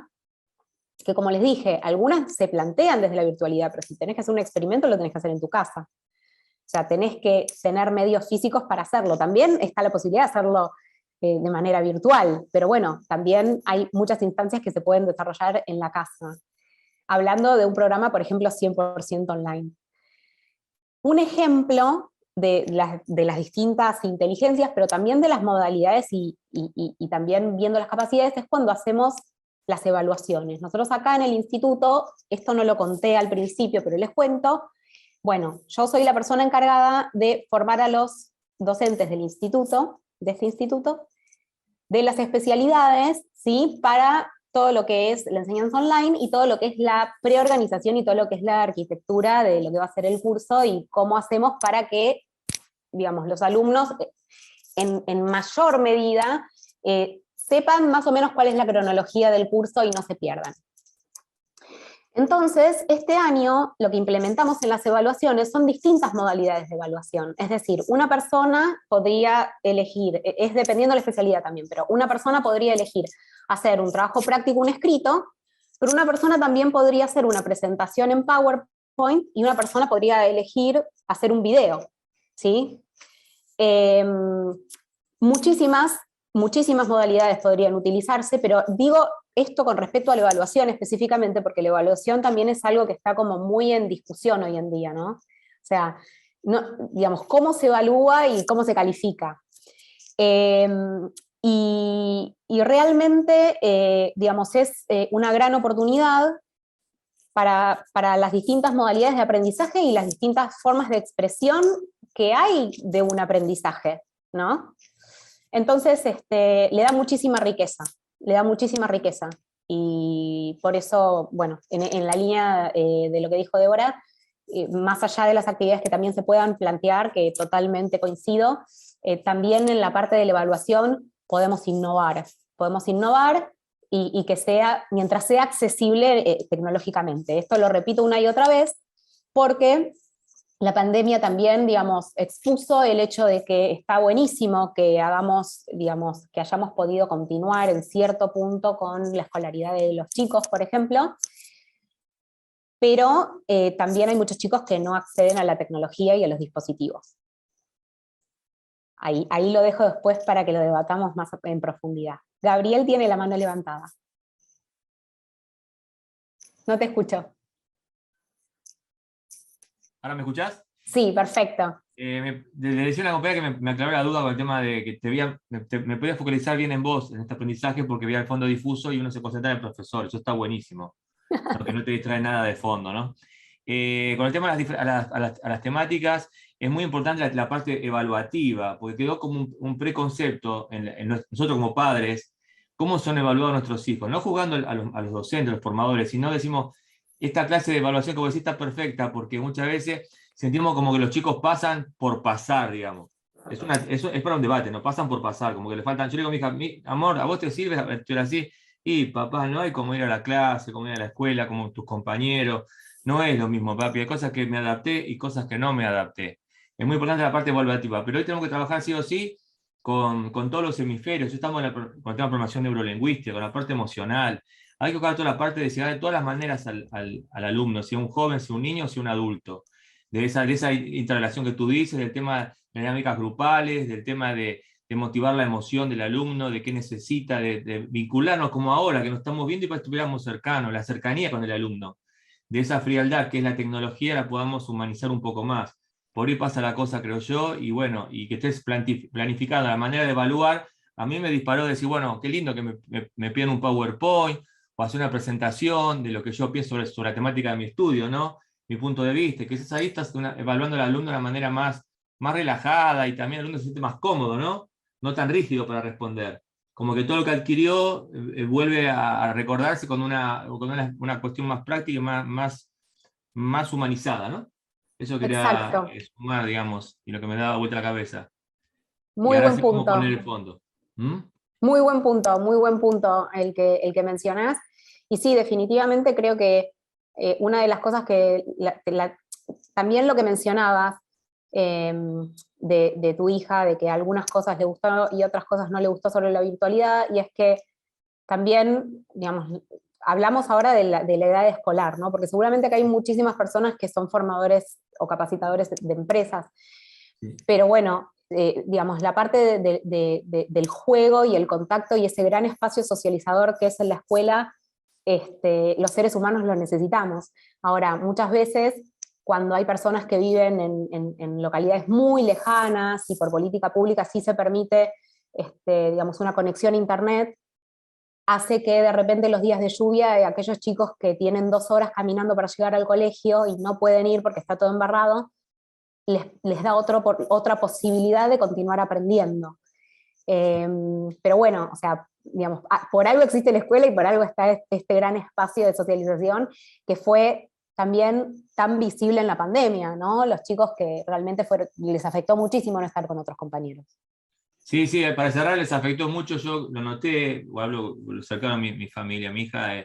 que como les dije, algunas se plantean desde la virtualidad, pero si tenés que hacer un experimento lo tenés que hacer en tu casa. O sea, tenés que tener medios físicos para hacerlo. También está la posibilidad de hacerlo de manera virtual, pero bueno, también hay muchas instancias que se pueden desarrollar en la casa. Hablando de un programa, por ejemplo, 100% online. Un ejemplo de las distintas inteligencias, pero también de las modalidades y también viendo las capacidades, es cuando hacemos las evaluaciones. Nosotros acá en el instituto, esto no lo conté al principio, pero les cuento, bueno, yo soy la persona encargada de formar a los docentes del instituto, de este instituto, de las especialidades, ¿sí? Para todo lo que es la enseñanza online y todo lo que es la preorganización y todo lo que es la arquitectura de lo que va a ser el curso y cómo hacemos para que, digamos, los alumnos en mayor medida sepan más o menos cuál es la cronología del curso y no se pierdan. Entonces, este año lo que implementamos en las evaluaciones son distintas modalidades de evaluación. Es decir, una persona podría elegir, es dependiendo de la especialidad también, pero una persona podría elegir hacer un trabajo práctico, un escrito, pero una persona también podría hacer una presentación en PowerPoint y una persona podría elegir hacer un video, ¿sí? Muchísimas modalidades podrían utilizarse, pero digo esto con respecto a la evaluación específicamente, porque la evaluación también es algo que está como muy en discusión hoy en día, ¿no? O sea, digamos, cómo se evalúa y cómo se califica. Y realmente, digamos, es una gran oportunidad para las distintas modalidades de aprendizaje y las distintas formas de expresión que hay de un aprendizaje, ¿no? Entonces, le da muchísima riqueza, y por eso, bueno, en la línea de lo que dijo Débora, más allá de las actividades que también se puedan plantear, que totalmente coincido, también en la parte de la evaluación podemos innovar y que sea, mientras sea accesible tecnológicamente. Esto lo repito una y otra vez, porque la pandemia también, digamos, expuso el hecho de que está buenísimo que hagamos, digamos, que hayamos podido continuar en cierto punto con la escolaridad de los chicos, por ejemplo, pero también hay muchos chicos que no acceden a la tecnología y a los dispositivos. Ahí lo dejo después para que lo debatamos más en profundidad. Gabriel tiene la mano levantada. No te escucho. ¿Ahora me escuchás? Sí, perfecto. Le decía a una compañera que me aclaró la duda con el tema de que me podía focalizar bien en vos, en este aprendizaje, porque veía el fondo difuso y uno se concentra en el profesor. Eso está buenísimo. Que no te distrae nada de fondo, ¿no? Con el tema de a las temáticas, es muy importante la parte evaluativa, porque quedó como un preconcepto en nosotros como padres, cómo son evaluados nuestros hijos. No jugando a los docentes, a los formadores, sino decimos, esta clase de evaluación, como decís, está perfecta, porque muchas veces sentimos como que los chicos pasan por pasar, digamos. Eso es para un debate, no pasan por pasar, como que le faltan. Yo le digo a mi hija, amor, ¿a vos te sirve estudiar así? Y papá, no hay como ir a la clase, como ir a la escuela, como tus compañeros. No es lo mismo, papi. Hay cosas que me adapté y cosas que no me adapté. Es muy importante la parte evaluativa, pero hoy tenemos que trabajar sí o sí con todos los hemisferios. Estamos con el tema de programación neurolingüística, con la parte emocional. Hay que buscar toda la parte de llegar de todas las maneras al alumno, sea un joven, sea un niño, sea un adulto. De esa interrelación que tú dices, del tema de dinámicas grupales, del tema de motivar la emoción del alumno, de qué necesita, de vincularnos como ahora, que nos estamos viendo y para que estuviéramos cercanos, la cercanía con el alumno. De esa frialdad que es la tecnología la podamos humanizar un poco más. Por ahí pasa la cosa, creo yo, y bueno, y que estés planificando la manera de evaluar. A mí me disparó decir, bueno, qué lindo que me pidan un PowerPoint o hacer una presentación de lo que yo pienso sobre la temática de mi estudio, ¿no? Mi punto de vista, que ahí estás evaluando al alumno de una manera más relajada y también el alumno se siente más cómodo, ¿no? No tan rígido para responder. Como que todo lo que adquirió vuelve a recordarse con una cuestión más práctica y más humanizada, ¿no? Eso quería Exacto. sumar, digamos, y lo que me daba vuelta la cabeza. Y Muy ahora buen sí cómo punto. poner el fondo. ¿Mm? Muy buen punto el que mencionás. Y sí, definitivamente creo que una de las cosas que también lo que mencionabas de tu hija, de que algunas cosas le gustó y otras cosas no le gustó sobre la virtualidad, y es que también, digamos, hablamos ahora de la edad escolar, ¿no? Porque seguramente que hay muchísimas personas que son formadores o capacitadores de empresas, pero bueno, digamos, la parte del juego y el contacto y ese gran espacio socializador que es en la escuela, los seres humanos lo necesitamos. Ahora, muchas veces, cuando hay personas que viven en localidades muy lejanas y por política pública sí se permite, digamos, una conexión a internet, hace que de repente los días de lluvia, aquellos chicos que tienen 2 horas caminando para llegar al colegio y no pueden ir porque está todo embarrado, les da otra posibilidad de continuar aprendiendo. Pero bueno, o sea, digamos, por algo existe la escuela y por algo está este gran espacio de socialización que fue también tan visible en la pandemia, ¿no? Los chicos que realmente les afectó muchísimo no estar con otros compañeros. Sí, sí, para cerrar les afectó mucho, yo lo noté, o hablo cercano a mi familia, mi hija,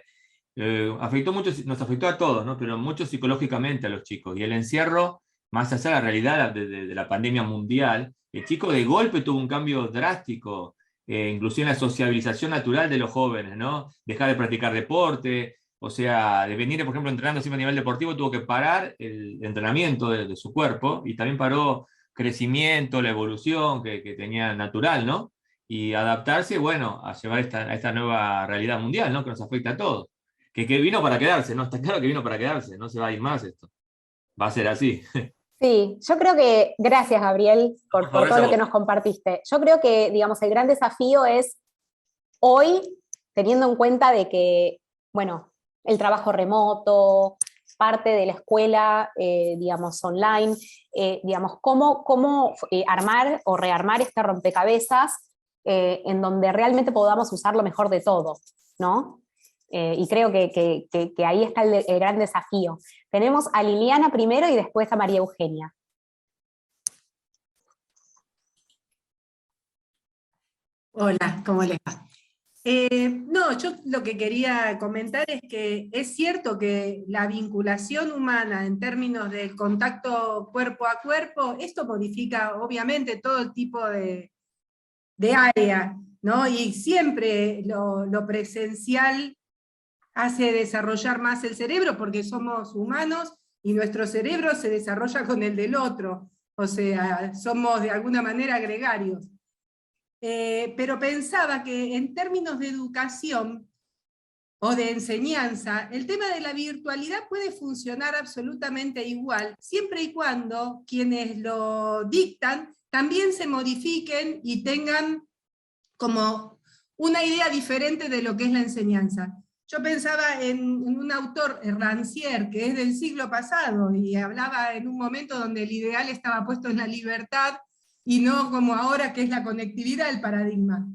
afectó mucho, nos afectó a todos, ¿no? Pero mucho psicológicamente a los chicos. Y el encierro, más allá de la realidad de la pandemia mundial, el chico de golpe tuvo un cambio drástico, inclusive en la sociabilización natural de los jóvenes, ¿no? Dejar de practicar deporte, o sea, de venir, por ejemplo, entrenando siempre a nivel deportivo, tuvo que parar el entrenamiento de su cuerpo y también paró crecimiento, la evolución que tenía natural, ¿no? Y adaptarse, bueno, a llevar a esta nueva realidad mundial, ¿no? Que nos afecta a todos. Que vino para quedarse, ¿no? Está claro que vino para quedarse, no se va a ir más esto. Va a ser así. Sí, yo creo que, gracias Gabriel por todo lo que nos compartiste. Yo creo que, digamos, el gran desafío es hoy, teniendo en cuenta de que, bueno, el trabajo remoto, parte de la escuela, digamos, online, digamos, cómo armar o rearmar este rompecabezas en donde realmente podamos usar lo mejor de todo, ¿no? Y creo que ahí está el gran desafío. Tenemos a Liliana primero y después a María Eugenia. Hola, ¿cómo les va? No, yo lo que quería comentar es que es cierto que la vinculación humana en términos del contacto cuerpo a cuerpo, esto modifica obviamente todo el tipo de área, ¿no? Y siempre lo presencial hace desarrollar más el cerebro porque somos humanos y nuestro cerebro se desarrolla con el del otro, o sea, somos de alguna manera gregarios. Pero pensaba que en términos de educación o de enseñanza, el tema de la virtualidad puede funcionar absolutamente igual, siempre y cuando quienes lo dictan también se modifiquen y tengan como una idea diferente de lo que es la enseñanza. Yo pensaba en un autor, Rancière, que es del siglo pasado, y hablaba en un momento donde el ideal estaba puesto en la libertad, y no como ahora que es la conectividad el paradigma.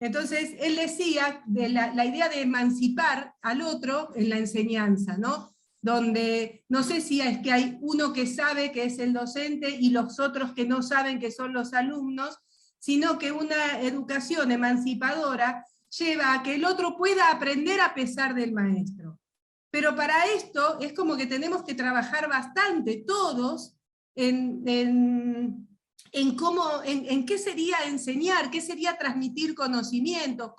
Entonces, él decía de la idea de emancipar al otro en la enseñanza, ¿no? Donde no sé si es que hay uno que sabe que es el docente y los otros que no saben que son los alumnos, sino que una educación emancipadora lleva a que el otro pueda aprender a pesar del maestro. Pero para esto es como que tenemos que trabajar bastante todos en qué sería enseñar, qué sería transmitir conocimientos,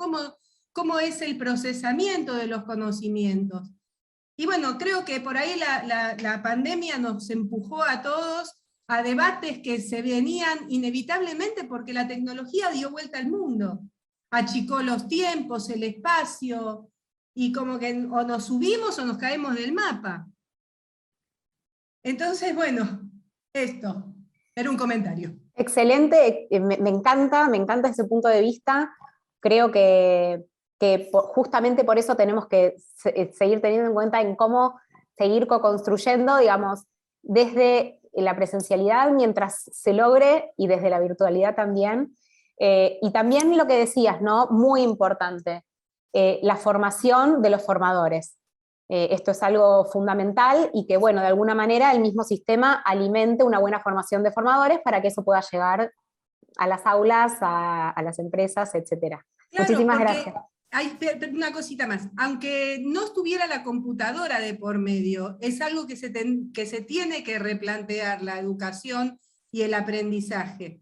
cómo es el procesamiento de los conocimientos. Y bueno, creo que por ahí la pandemia nos empujó a todos a debates que se venían inevitablemente porque la tecnología dio vuelta al mundo, achicó los tiempos, el espacio, y como que o nos subimos o nos caemos del mapa. Entonces, bueno, esto era un comentario. Excelente, me encanta ese punto de vista. Creo que justamente por eso tenemos que seguir teniendo en cuenta en cómo seguir co-construyendo, digamos, desde la presencialidad mientras se logre y desde la virtualidad también. Y también lo que decías, ¿no? Muy importante, la formación de los formadores. Esto es algo fundamental y que, bueno, de alguna manera el mismo sistema alimente una buena formación de formadores para que eso pueda llegar a las aulas, a las empresas, etc. Claro, Muchísimas porque gracias. hay una cosita más. Aunque no estuviera la computadora de por medio, es algo que se tiene que replantear la educación y el aprendizaje.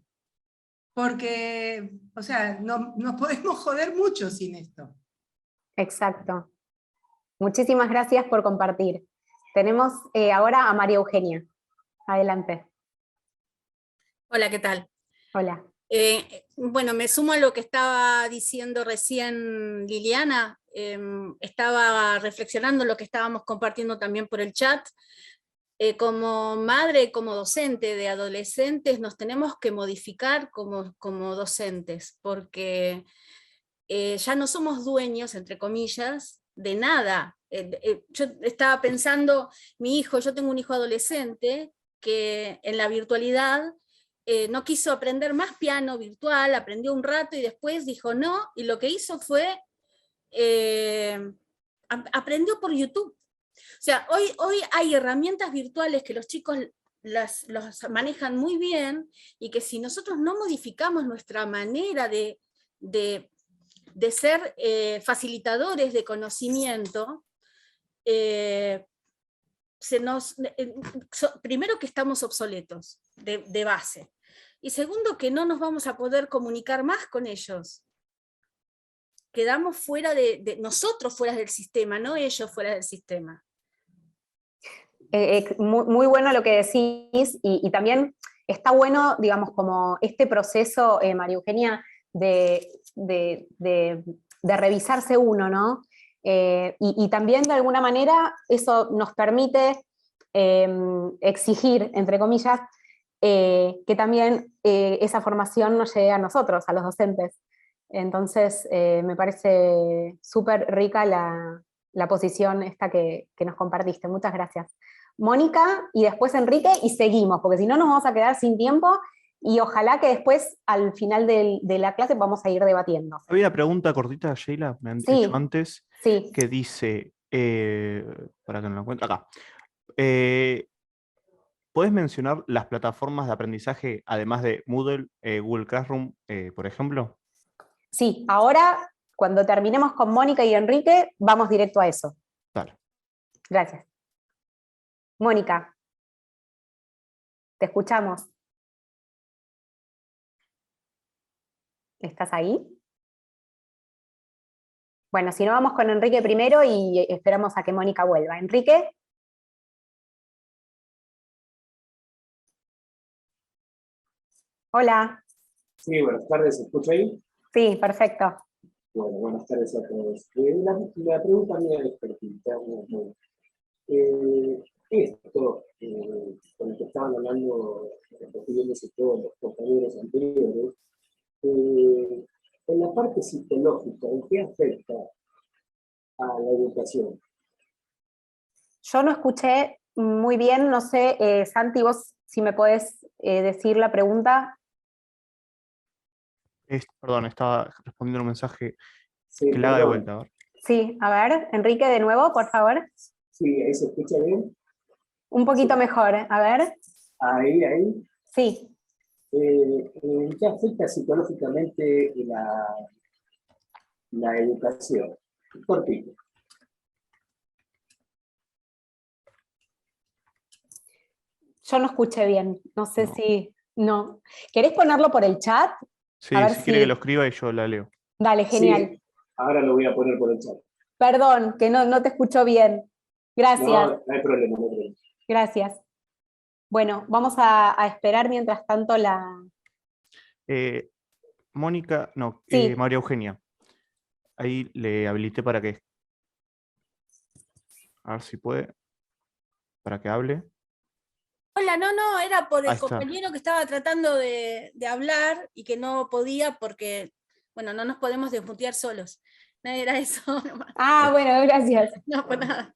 Porque, o sea, no, nos podemos joder mucho sin esto. Exacto. Muchísimas gracias por compartir. Tenemos ahora a María Eugenia. Adelante. Hola, ¿qué tal? Hola. Bueno, me sumo a lo que estaba diciendo recién Liliana. Estaba reflexionando lo que estábamos compartiendo también por el chat. Como madre, como docente de adolescentes, nos tenemos que modificar como docentes, porque ya no somos dueños, entre comillas, de nada. Yo estaba pensando, yo tengo un hijo adolescente que en la virtualidad no quiso aprender más piano virtual, aprendió un rato y después dijo no, y lo que hizo fue, aprendió por YouTube. O sea, hoy hay herramientas virtuales que los chicos los manejan muy bien, y que si nosotros no modificamos nuestra manera de ser facilitadores de conocimiento, primero que estamos obsoletos de base, y segundo que no nos vamos a poder comunicar más con ellos. Quedamos fuera nosotros fuera del sistema, no ellos fuera del sistema. Muy bueno lo que decís, y también está bueno, digamos, como este proceso, María Eugenia, de revisarse uno, ¿no? Y también de alguna manera eso nos permite exigir, entre comillas, que también esa formación nos llegue a nosotros, a los docentes. Entonces me parece súper rica la posición esta que nos compartiste. Muchas gracias. Mónica y después Enrique, y seguimos, porque si no nos vamos a quedar sin tiempo, y ojalá que después, al final de la clase, vamos a ir debatiendo. Había una pregunta cortita, Sheila, me han Sí, dicho antes, sí. que dice, para que no lo encuentre, acá. ¿Puedes mencionar las plataformas de aprendizaje, además de Moodle, Google Classroom, por ejemplo? Sí, ahora cuando terminemos con Mónica y Enrique, vamos directo a eso. Dale. Gracias. Mónica, te escuchamos. ¿Estás ahí? Bueno, si no, vamos con Enrique primero y esperamos a que Mónica vuelva. Enrique. Hola. Sí, buenas tardes, ¿se escucha ahí? Sí, perfecto. Bueno, buenas tardes a todos. La pregunta mía es pertinente. Esto, con lo que estaban hablando, refiriéndose todos los compañeros anteriores, en la parte psicológica, ¿en qué afecta a la educación? Yo no escuché muy bien, no sé, Santi, vos si me podés decir la pregunta. Perdón, estaba respondiendo un mensaje Sí, que le haga de perdón. vuelta. A ver. Sí, a ver, Enrique, de nuevo, por favor. Sí, ahí se escucha bien. Un poquito mejor, a ver. Ahí. Sí. ¿En qué afecta psicológicamente la educación? Cortito. Yo no escuché bien, no sé No. si... No. ¿Querés ponerlo por el chat? Sí, A ver si quiere que lo escriba y yo la leo. Dale, genial. Sí, ahora lo voy a poner por el chat. Perdón, que no te escucho bien. Gracias. No, no hay problema, no hay problema. Gracias. Bueno, vamos a esperar mientras tanto la... Mónica, no, Sí. María Eugenia. Ahí le habilité para que... A ver si puede. Para que hable. Hola, no, era por Ahí el está. compañero que estaba tratando de hablar y que no podía porque, bueno, no nos podemos desmutear solos. No era eso nomás. Ah, bueno, gracias. No, por nada.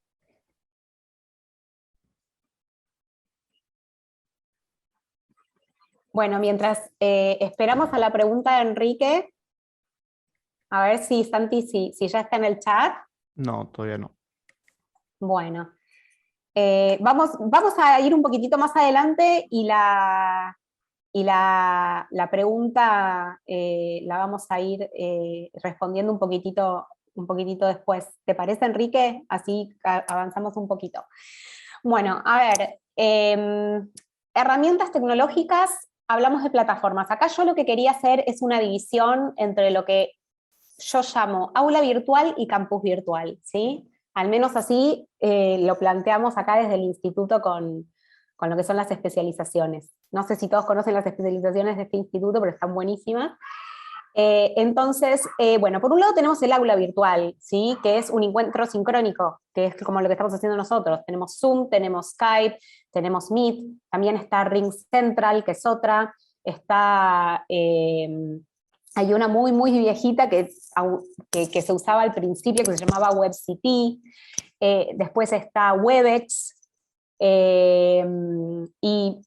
Bueno, mientras esperamos a la pregunta de Enrique, a ver si Santi, si ya está en el chat. No, todavía no. Bueno, vamos a ir un poquitito más adelante y la pregunta la vamos a ir respondiendo un poquitito después. ¿Te parece, Enrique? Así avanzamos un poquito. Bueno, a ver, herramientas tecnológicas, hablamos de plataformas. Acá yo lo que quería hacer es una división entre lo que yo llamo aula virtual y campus virtual, ¿sí? Al menos así lo planteamos acá desde el instituto con lo que son las especializaciones. No sé si todos conocen las especializaciones de este instituto, pero están buenísimas. Entonces, bueno, por un lado tenemos el aula virtual, ¿sí? Que es un encuentro sincrónico, que es como lo que estamos haciendo nosotros. Tenemos Zoom, tenemos Skype, tenemos Meet, también está Ring Central, que es otra, está... hay una muy, muy viejita que se usaba al principio, que se llamaba WebCT, después está Webex, y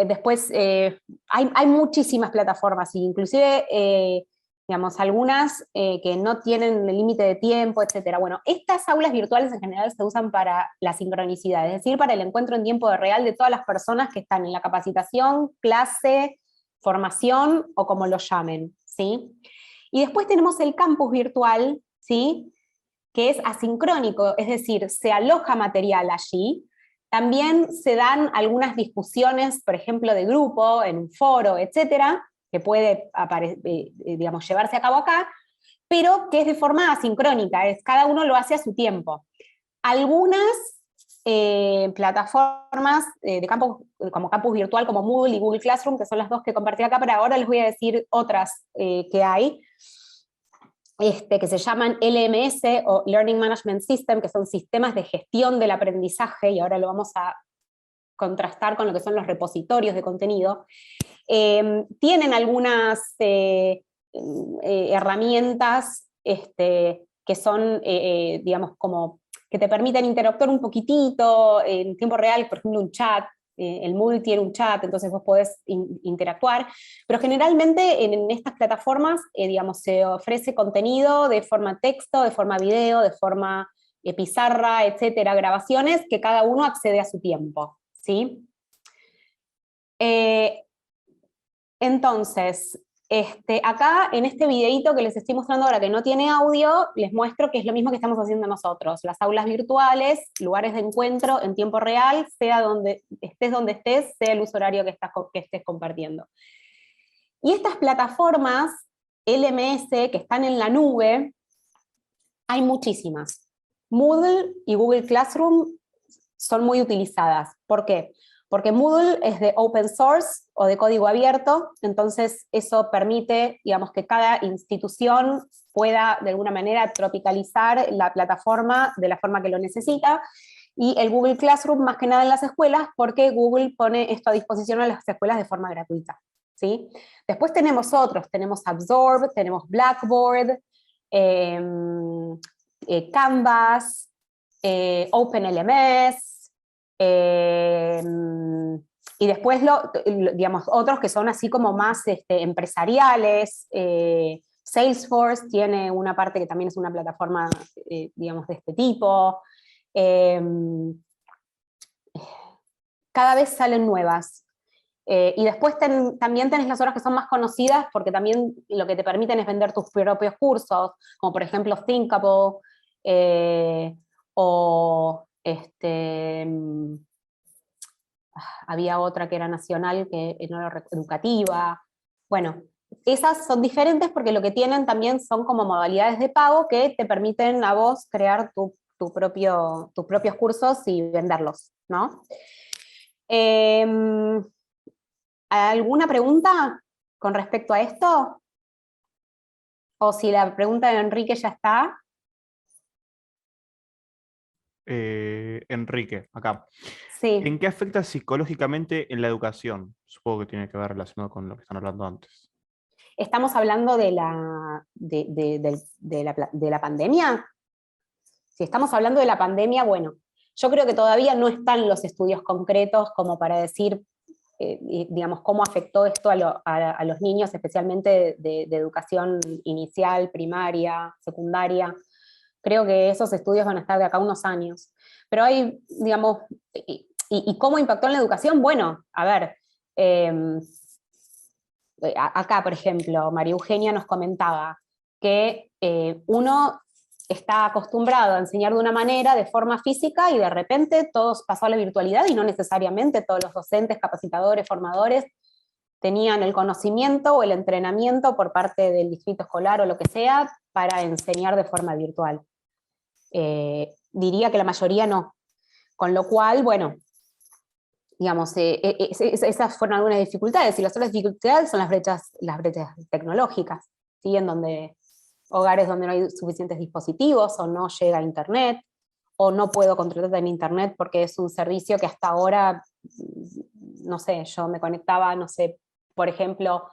después hay muchísimas plataformas, inclusive digamos, algunas que no tienen límite de tiempo, etc. Bueno, estas aulas virtuales en general se usan para la sincronicidad, es decir, para el encuentro en tiempo real de todas las personas que están en la capacitación, clase, formación o como lo llamen, ¿sí? Y después tenemos el campus virtual, ¿sí? Que es asincrónico, es decir, se aloja material allí. También se dan algunas discusiones, por ejemplo, de grupo, en un foro, etcétera, que puede digamos, llevarse a cabo acá, pero que es de forma asincrónica, cada uno lo hace a su tiempo. Algunas plataformas de campus, como campus virtual, como Moodle y Google Classroom, que son las dos que compartí acá, pero ahora les voy a decir otras que hay, que se llaman LMS o Learning Management System, que son sistemas de gestión del aprendizaje, y ahora lo vamos a contrastar con lo que son los repositorios de contenido. Tienen algunas herramientas que son, digamos, como que te permiten interactuar un poquitito en tiempo real, por ejemplo, un chat. El Moodle tiene un chat, entonces vos podés interactuar, pero generalmente en estas plataformas, digamos, se ofrece contenido de forma texto, de forma video, de forma pizarra, etcétera, grabaciones, que cada uno accede a su tiempo, ¿sí? Entonces, Acá en este videíto que les estoy mostrando ahora, que no tiene audio, les muestro que es lo mismo que estamos haciendo nosotros. Las aulas virtuales, lugares de encuentro en tiempo real, sea donde estés, sea el uso horario que estés compartiendo. Y estas plataformas LMS que están en la nube, hay muchísimas. Moodle y Google Classroom son muy utilizadas. ¿Por qué? Porque Moodle es de open source o de código abierto, entonces eso permite, digamos, que cada institución pueda de alguna manera tropicalizar la plataforma de la forma que lo necesita, y el Google Classroom más que nada en las escuelas, porque Google pone esto a disposición a las escuelas de forma gratuita, ¿sí? Después tenemos otros, tenemos Absorb, tenemos Blackboard, Canvas, OpenLMS, y después digamos, otros que son así como más empresariales. Salesforce tiene una parte que también es una plataforma, digamos, de este tipo. Cada vez salen nuevas. Y después también tenés las otras que son más conocidas, porque también lo que te permiten es vender tus propios cursos, como por ejemplo Thinkable, o había otra que era nacional, que no era educativa. Bueno, esas son diferentes porque lo que tienen también son como modalidades de pago que te permiten a vos crear tus propios cursos y venderlos, ¿no? ¿Alguna pregunta con respecto a esto? O si la pregunta de Enrique ya está. Enrique, acá. Sí. ¿En qué afecta psicológicamente en la educación? Supongo que tiene que ver relacionado con lo que están hablando antes. ¿Estamos hablando de la pandemia? Si estamos hablando de la pandemia, bueno, yo creo que todavía no están los estudios concretos como para decir, digamos, cómo afectó esto a los niños, especialmente de educación inicial, primaria, secundaria. Creo que esos estudios van a estar de acá a unos años. Pero hay, digamos, ¿y cómo impactó en la educación? Bueno, a ver, acá, por ejemplo, María Eugenia nos comentaba que uno está acostumbrado a enseñar de una manera, de forma física, y de repente todos pasó a la virtualidad, y no necesariamente todos los docentes, capacitadores, formadores, tenían el conocimiento o el entrenamiento por parte del distrito escolar o lo que sea, para enseñar de forma virtual. Diría que la mayoría no. Con lo cual, bueno, digamos, esas fueron algunas dificultades, y las otras dificultades son las brechas tecnológicas, ¿sí? En donde hogares donde no hay suficientes dispositivos, o no llega a internet, o no puedo contratar en internet porque es un servicio que hasta ahora, no sé, yo me conectaba, no sé, por ejemplo,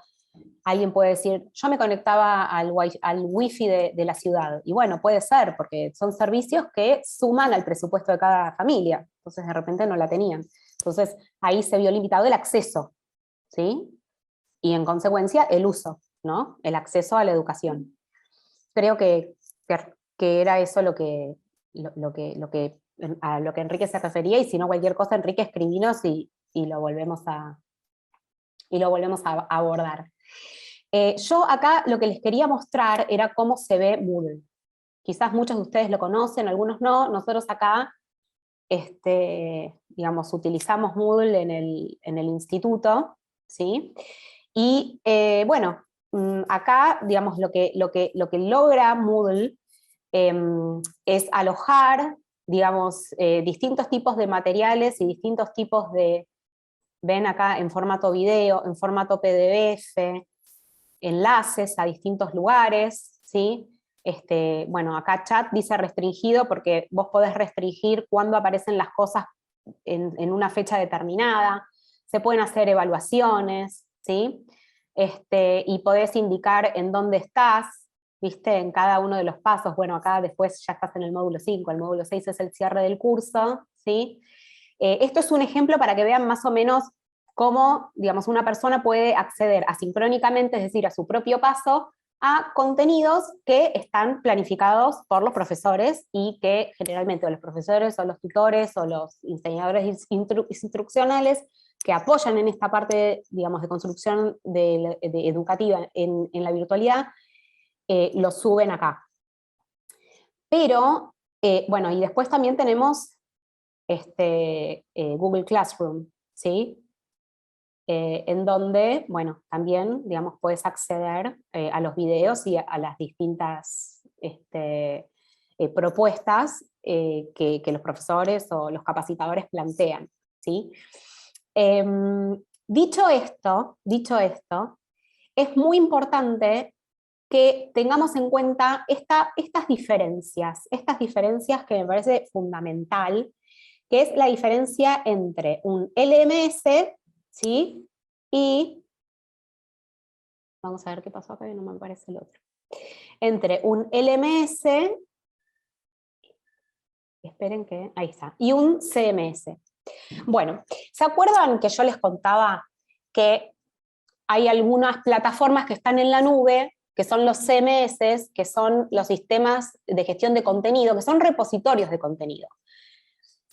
alguien puede decir, yo me conectaba al wifi de la ciudad, y bueno, puede ser, porque son servicios que suman al presupuesto de cada familia, entonces de repente no la tenían. Entonces ahí se vio limitado el acceso, ¿sí? Y en consecuencia el uso, ¿no? El acceso a la educación. Creo que era eso a lo que Enrique se refería, y si no cualquier cosa, Enrique, escribinos y lo volvemos a abordar. Yo acá lo que les quería mostrar era cómo se ve Moodle. Quizás muchos de ustedes lo conocen, algunos no. Nosotros acá, digamos, utilizamos Moodle en el instituto, ¿sí? Y bueno, acá, digamos, lo que logra Moodle es alojar, digamos, distintos tipos de materiales y distintos tipos de, ven acá, en formato video, en formato PDF, enlaces a distintos lugares, ¿sí? Bueno, acá chat dice restringido porque vos podés restringir cuándo aparecen las cosas en una fecha determinada, se pueden hacer evaluaciones, ¿sí? Y podés indicar en dónde estás, ¿viste? En cada uno de los pasos. Bueno, acá después ya estás en el módulo 5, el módulo 6 es el cierre del curso, ¿sí? Esto es un ejemplo para que vean más o menos cómo, digamos, una persona puede acceder asincrónicamente, es decir, a su propio paso, a contenidos que están planificados por los profesores, y que generalmente o los profesores o los tutores o los enseñadores instruccionales que apoyan en esta parte, digamos, de construcción de educativa en la virtualidad, lo suben acá. Pero, bueno, y después también tenemos Google Classroom, ¿sí? En donde, bueno, también, digamos, puedes acceder a los videos y a las distintas propuestas que los profesores o los capacitadores plantean, ¿sí? Dicho esto, es muy importante que tengamos en cuenta estas diferencias que me parece fundamental, que es la diferencia entre un LMS, ¿sí? Y, vamos a ver qué pasó acá, que no me aparece el otro. Entre un LMS, esperen que, ahí está, y un CMS. Bueno, ¿se acuerdan que yo les contaba que hay algunas plataformas que están en la nube, que son los CMS, que son los sistemas de gestión de contenido, que son repositorios de contenido?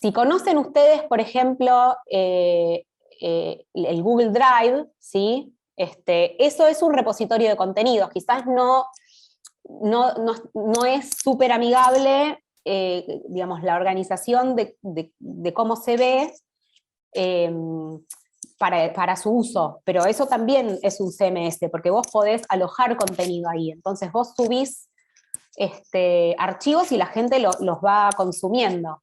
Si conocen ustedes, por ejemplo, el Google Drive, ¿sí? Eso es un repositorio de contenidos, quizás no es súper amigable, digamos, la organización de cómo se ve para su uso, pero eso también es un CMS, porque vos podés alojar contenido ahí, entonces vos subís archivos y la gente los va consumiendo.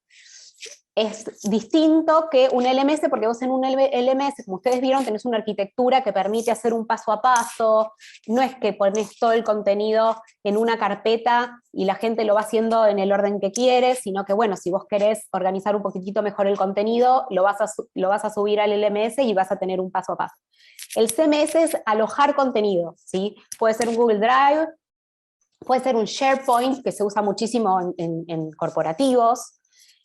Es distinto que un LMS, porque vos en un LMS, como ustedes vieron, tenés una arquitectura que permite hacer un paso a paso, no es que pones todo el contenido en una carpeta y la gente lo va haciendo en el orden que quiere, sino que, bueno, si vos querés organizar un poquitito mejor el contenido, lo vas a subir al LMS y vas a tener un paso a paso. El CMS es alojar contenido, ¿sí? Puede ser un Google Drive, puede ser un SharePoint, que se usa muchísimo en corporativos,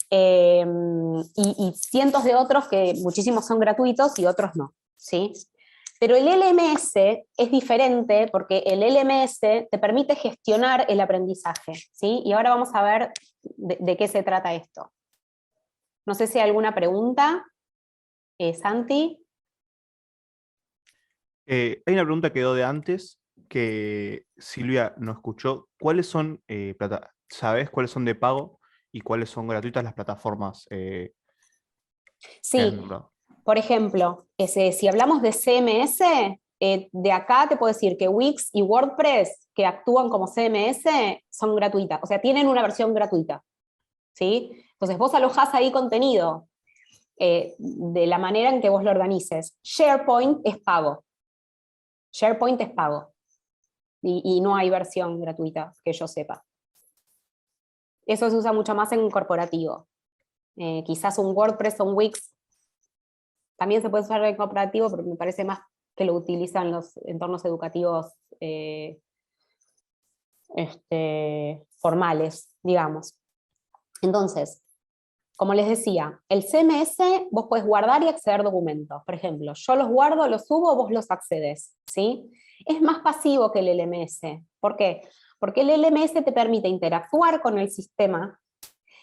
y cientos de otros que muchísimos son gratuitos y otros no, ¿sí? Pero el LMS es diferente porque el LMS te permite gestionar el aprendizaje, ¿sí? Y ahora vamos a ver de qué se trata esto. No sé si hay alguna pregunta. Santi. Hay una pregunta que quedó de antes, que Silvia no escuchó. ¿Cuáles son, sabes cuáles son de pago y cuáles son gratuitas las plataformas? Sí, por ejemplo, si hablamos de CMS, de acá te puedo decir que Wix y WordPress, que actúan como CMS, son gratuitas, o sea, tienen una versión gratuita, ¿sí? Entonces vos alojás ahí contenido de la manera en que vos lo organices. SharePoint es pago. SharePoint es pago. Y no hay versión gratuita, que yo sepa. Eso se usa mucho más en corporativo. Quizás un WordPress o un Wix también se puede usar en corporativo, pero me parece más que lo utilizan los entornos educativos formales, digamos. Entonces, como les decía, el CMS vos podés guardar y acceder documentos. Por ejemplo, yo los guardo, los subo, vos los accedes, ¿sí? Es más pasivo que el LMS. ¿Por qué? Porque el LMS te permite interactuar con el sistema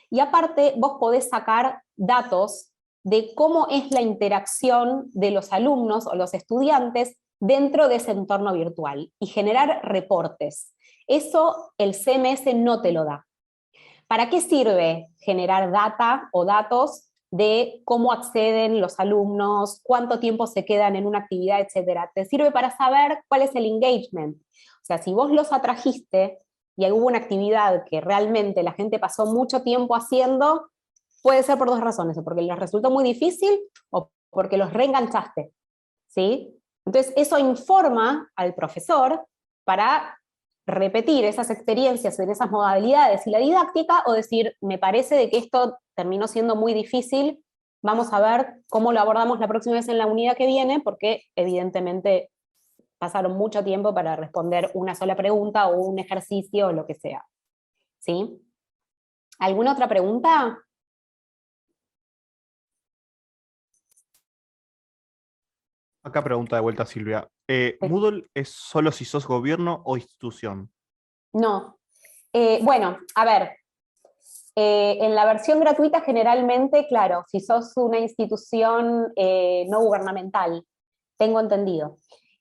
y aparte vos podés sacar datos de cómo es la interacción de los alumnos o los estudiantes dentro de ese entorno virtual y generar reportes. Eso el CMS no te lo da. ¿Para qué sirve generar data o datos de cómo acceden los alumnos, cuánto tiempo se quedan en una actividad, etcétera? Te sirve para saber cuál es el engagement. O sea, si vos los atrajiste y hubo una actividad que realmente la gente pasó mucho tiempo haciendo, puede ser por dos razones, o porque les resultó muy difícil o porque los reenganchaste, ¿sí? Entonces eso informa al profesor para repetir esas experiencias en esas modalidades y la didáctica, o decir, me parece de que esto terminó siendo muy difícil, vamos a ver cómo lo abordamos la próxima vez en la unidad que viene, porque evidentemente pasaron mucho tiempo para responder una sola pregunta o un ejercicio o lo que sea. ¿Sí? ¿Alguna otra pregunta? Acá pregunta de vuelta Silvia. ¿Moodle es solo si sos gobierno o institución? No. Bueno, a ver, En la versión gratuita generalmente, claro, si sos una institución no gubernamental, tengo entendido.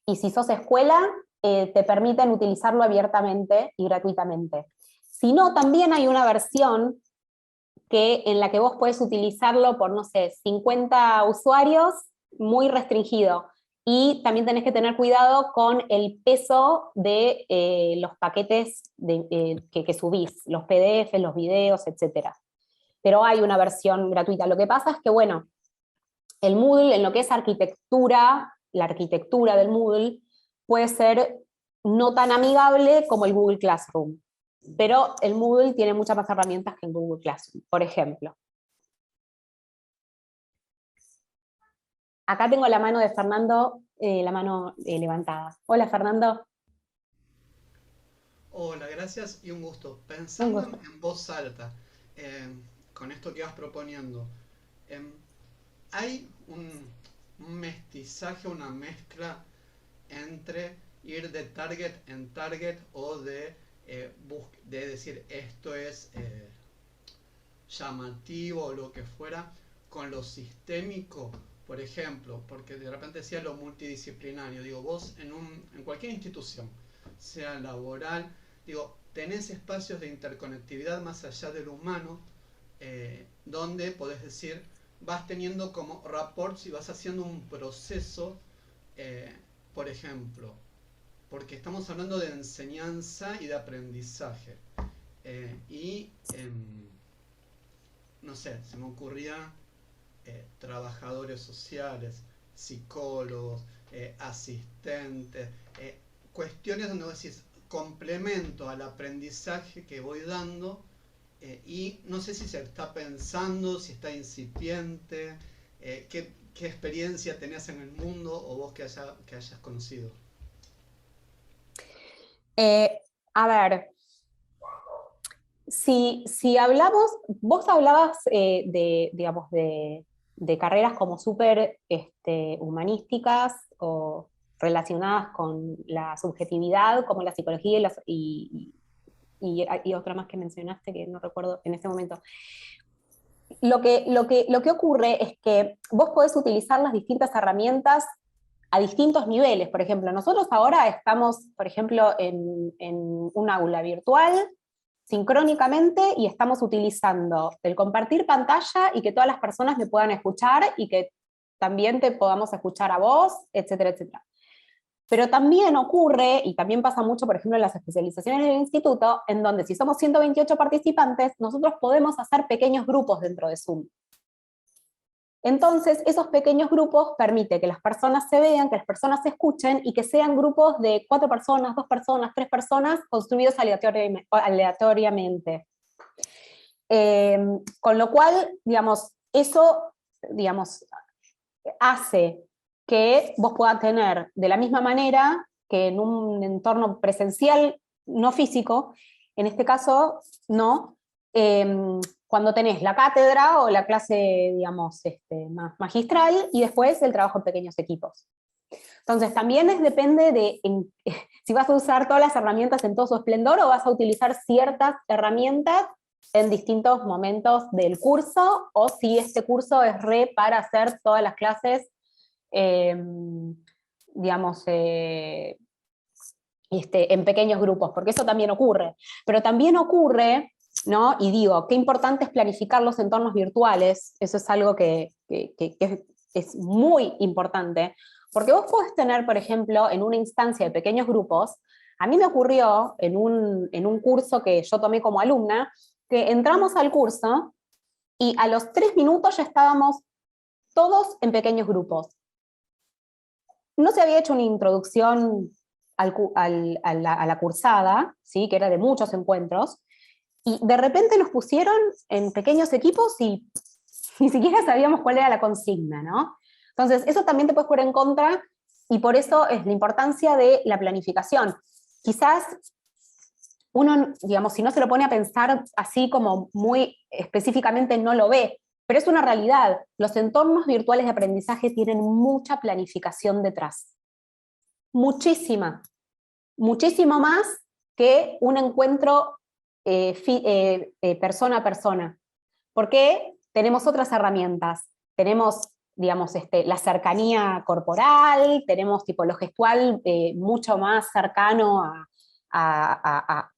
Y si sos escuela, te permiten utilizarlo abiertamente y gratuitamente. Si no, también hay una versión en la que vos podés utilizarlo por, no sé, 50 usuarios, muy restringido. Y también tenés que tener cuidado con el peso de los paquetes que subís, los PDF, los videos, etc. Pero hay una versión gratuita. Lo que pasa es que, bueno, el Moodle, en lo que es arquitectura, la arquitectura del Moodle, puede ser no tan amigable como el Google Classroom. Pero el Moodle tiene muchas más herramientas que el Google Classroom, por ejemplo. Acá tengo la mano de Fernando, la mano levantada. Hola, Fernando. Hola, gracias y un gusto. Pensando en voz alta, con esto que vas proponiendo, ¿hay un mestizaje, una mezcla entre ir de target en target o de decir esto es llamativo o lo que fuera, con lo sistémico? Por ejemplo, porque de repente decía lo multidisciplinario, digo, vos en cualquier institución, sea laboral, digo, tenés espacios de interconectividad más allá del humano, donde podés decir, vas teniendo como reports y vas haciendo un proceso, por ejemplo, porque estamos hablando de enseñanza y de aprendizaje. No sé, se me ocurría trabajadores sociales, psicólogos, asistentes, cuestiones donde vos decís, complemento al aprendizaje que voy dando, y no sé si se está pensando, si está incipiente, qué experiencia tenías en el mundo o vos que hayas conocido. A ver, si hablamos, vos hablabas digamos, de carreras como súper humanísticas o relacionadas con la subjetividad, como la psicología y otra más que mencionaste que no recuerdo en este momento. Lo que ocurre es que vos podés utilizar las distintas herramientas a distintos niveles. Por ejemplo, nosotros ahora estamos, por ejemplo, en un aula virtual, sincrónicamente, y estamos utilizando el compartir pantalla y que todas las personas me puedan escuchar y que también te podamos escuchar a vos, etcétera, etcétera. Pero también ocurre, y también pasa mucho, por ejemplo, en las especializaciones del instituto, en donde si somos 128 participantes, nosotros podemos hacer pequeños grupos dentro de Zoom. Entonces, esos pequeños grupos permiten que las personas se vean, que las personas se escuchen, y que sean grupos de 4 personas, 2 personas, 3 personas, construidos aleatoriamente. Con lo cual, digamos, eso, digamos, hace que vos puedas tener, de la misma manera que en un entorno presencial, no físico, en este caso, no, cuando tenés la cátedra o la clase, digamos, más magistral, y después el trabajo en pequeños equipos. Entonces también depende de si vas a usar todas las herramientas en todo su esplendor o vas a utilizar ciertas herramientas en distintos momentos del curso, o si este curso es para hacer todas las clases, digamos, en pequeños grupos, porque eso también ocurre. Pero también ocurre, ¿no? Y digo, qué importante es planificar los entornos virtuales, eso es algo que es muy importante, porque vos podés tener, por ejemplo, en una instancia de pequeños grupos, a mí me ocurrió en un curso que yo tomé como alumna, que entramos al curso y a los 3 minutos ya estábamos todos en pequeños grupos. No se había hecho una introducción a la cursada, ¿sí? Que era de muchos encuentros, y de repente nos pusieron en pequeños equipos y ni siquiera sabíamos cuál era la consigna, ¿no? Entonces, eso también te puede jugar en contra, y por eso es la importancia de la planificación. Quizás uno, digamos, si no se lo pone a pensar así como muy específicamente, no lo ve, pero es una realidad. Los entornos virtuales de aprendizaje tienen mucha planificación detrás. Muchísima. Muchísimo más que un encuentro persona a persona, porque tenemos otras herramientas, tenemos, digamos, la cercanía corporal, tenemos tipo lo gestual mucho más cercano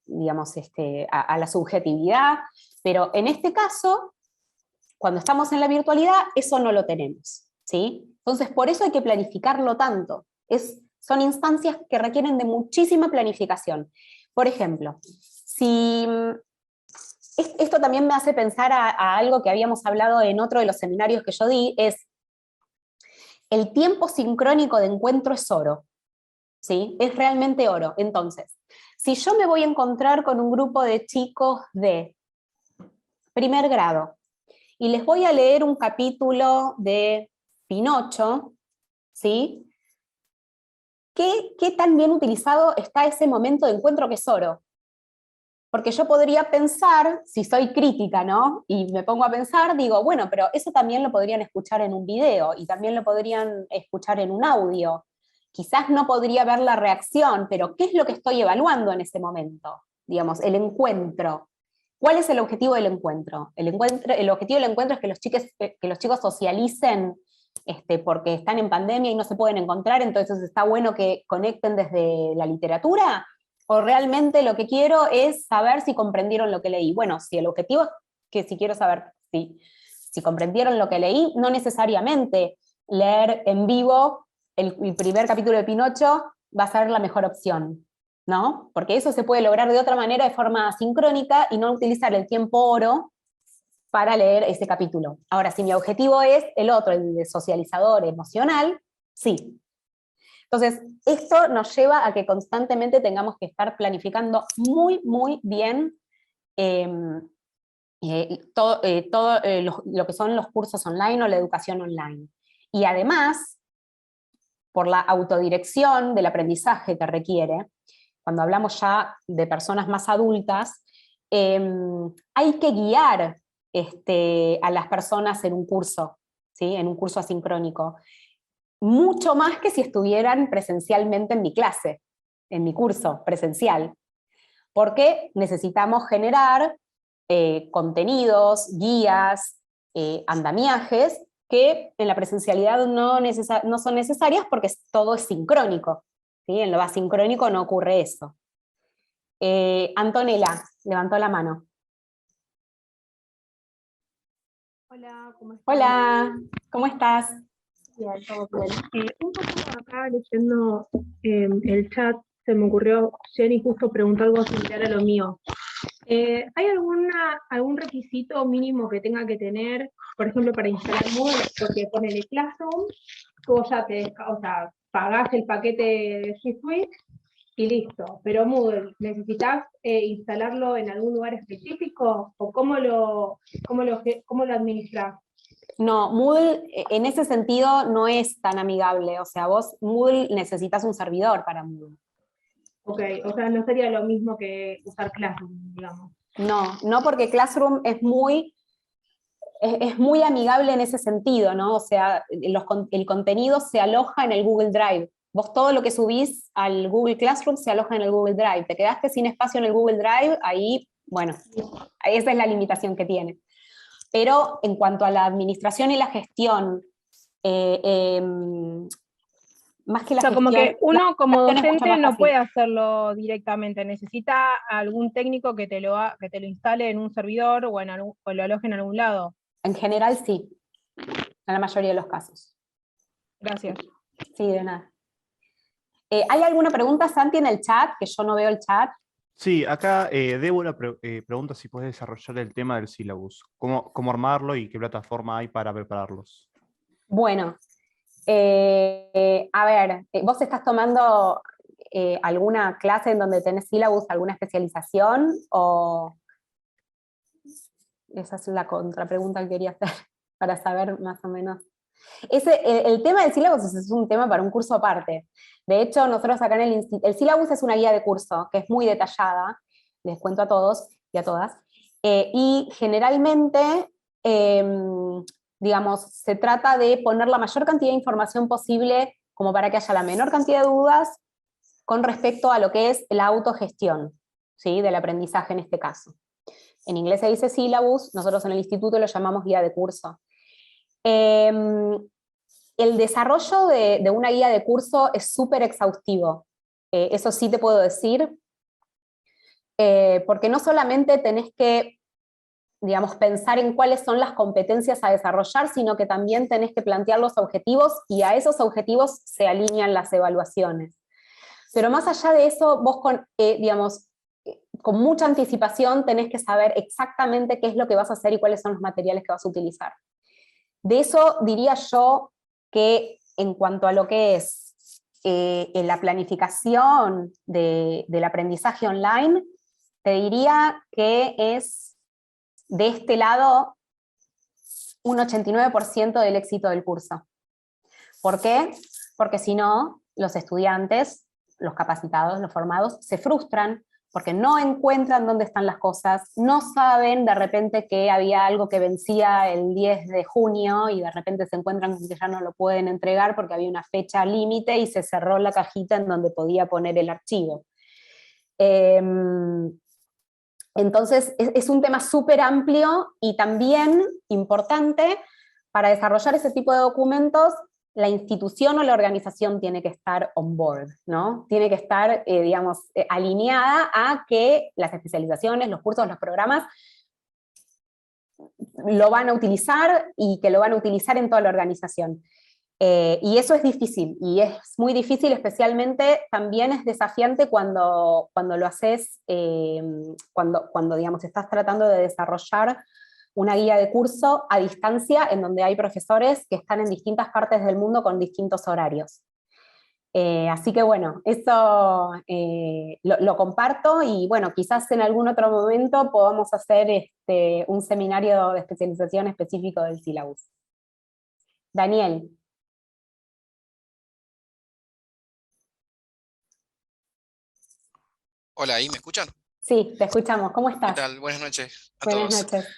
digamos, a la subjetividad, pero en este caso, cuando estamos en la virtualidad, eso no lo tenemos, ¿sí? Entonces, por eso hay que planificarlo tanto. Son instancias que requieren de muchísima planificación. Por ejemplo, si esto también me hace pensar a algo que habíamos hablado en otro de los seminarios que yo di, es el tiempo sincrónico de encuentro es oro, ¿sí? Es realmente oro. Entonces, si yo me voy a encontrar con un grupo de chicos de primer grado, y les voy a leer un capítulo de Pinocho, ¿sí? ¿Qué tan bien utilizado está ese momento de encuentro que es oro? Porque yo podría pensar, si soy crítica, ¿no? Y me pongo a pensar, digo, bueno, pero eso también lo podrían escuchar en un video, y también lo podrían escuchar en un audio. Quizás no podría ver la reacción, pero ¿qué es lo que estoy evaluando en ese momento? Digamos, el encuentro. ¿Cuál es el objetivo del encuentro? El objetivo del encuentro es que los chicos socialicen porque están en pandemia y no se pueden encontrar, entonces está bueno que conecten desde la literatura, o realmente lo que quiero es saber si comprendieron lo que leí. Bueno, si el objetivo es que si quiero saber si comprendieron lo que leí, no necesariamente leer en vivo el primer capítulo de Pinocho va a ser la mejor opción, ¿no? Porque eso se puede lograr de otra manera, de forma sincrónica, y no utilizar el tiempo oro para leer ese capítulo. Ahora, si mi objetivo es el otro, el de socializador emocional, sí. Entonces, esto nos lleva a que constantemente tengamos que estar planificando muy, muy bien lo que son los cursos online o la educación online. Y además, por la autodirección del aprendizaje que requiere, cuando hablamos ya de personas más adultas, hay que guiar a las personas en un curso, ¿sí? En un curso asincrónico. Mucho más que si estuvieran presencialmente en mi clase, en mi curso presencial. Porque necesitamos generar contenidos, guías, andamiajes, que en la presencialidad no son necesarias porque todo es sincrónico, ¿sí? En lo asincrónico no ocurre eso. Antonella levantó la mano. Hola, ¿cómo estás? Hola, ¿cómo estás? Bien, todo bien. Un poco acá leyendo el chat, se me ocurrió, Jenny justo preguntó algo similar a lo mío. ¿Hay algún requisito mínimo que tenga que tener, por ejemplo, para instalar Moodle? Porque ponele Classroom, tú ya pagás el paquete de G Suite y listo. Pero Moodle, ¿necesitas instalarlo en algún lugar específico? ¿O cómo lo administras? No, Moodle en ese sentido no es tan amigable, o sea, vos Moodle necesitas un servidor para Moodle. Ok, o sea, no sería lo mismo que usar Classroom, digamos. No porque Classroom es muy amigable en ese sentido, ¿no? O sea, el contenido se aloja en el Google Drive. Vos todo lo que subís al Google Classroom se aloja en el Google Drive. Te quedaste sin espacio en el Google Drive, ahí, bueno, esa es la limitación que tiene. Pero en cuanto a la administración y la gestión, más que la gestión... como que uno como docente no fácil. puede hacerlo directamente, necesita algún técnico que te lo instale en un servidor o lo aloje en algún lado. En general sí, en la mayoría de los casos. Gracias. Sí, de nada. ¿Hay alguna pregunta, Santi, en el chat? Que yo no veo el chat. Sí, acá Débora pregunta si puedes desarrollar el tema del syllabus, cómo armarlo y qué plataforma hay para prepararlos. Bueno, a ver, ¿vos estás tomando alguna clase en donde tenés syllabus, alguna especialización? O esa es la contrapregunta que quería hacer para saber más o menos. El tema del syllabus es un tema para un curso aparte. De hecho, nosotros acá en el syllabus es una guía de curso que es muy detallada, les cuento a todos y a todas, y generalmente, digamos, se trata de poner la mayor cantidad de información posible como para que haya la menor cantidad de dudas con respecto a lo que es la autogestión. ¿sí? Del aprendizaje en este caso. En inglés se dice syllabus, nosotros en el instituto lo llamamos guía de curso. El desarrollo de una guía de curso es súper exhaustivo, eso sí te puedo decir, porque no solamente tenés que, digamos, pensar en cuáles son las competencias a desarrollar, sino que también tenés que plantear los objetivos, y a esos objetivos se alinean las evaluaciones. Pero más allá de eso, vos digamos, con mucha anticipación tenés que saber exactamente qué es lo que vas a hacer y cuáles son los materiales que vas a utilizar. De eso diría yo que en cuanto a lo que es en la planificación del aprendizaje online, te diría que es de este lado un 89% del éxito del curso. ¿Por qué? Porque si no, los estudiantes, los capacitados, los formados, se frustran porque no encuentran dónde están las cosas, no saben de repente que había algo que vencía el 10 de junio y de repente se encuentran que ya no lo pueden entregar porque había una fecha límite y se cerró la cajita en donde podía poner el archivo. Entonces es un tema súper amplio y también importante para desarrollar ese tipo de documentos. La institución o la organización tiene que estar on board, ¿no? Tiene que estar, digamos, alineada a que las especializaciones, los cursos, los programas lo van a utilizar y que lo van a utilizar en toda la organización. Y eso es difícil, y es muy difícil, especialmente también es desafiante cuando lo haces, cuando digamos, estás tratando de desarrollar una guía de curso a distancia en donde hay profesores que están en distintas partes del mundo con distintos horarios. Así que bueno, eso lo comparto y bueno, quizás en algún otro momento podamos hacer un seminario de especialización específico del syllabus. Daniel. Hola, ¿ahí me escuchan? Sí, te escuchamos. ¿Cómo estás? ¿Qué tal? Buenas noches a Buenas todos. noches.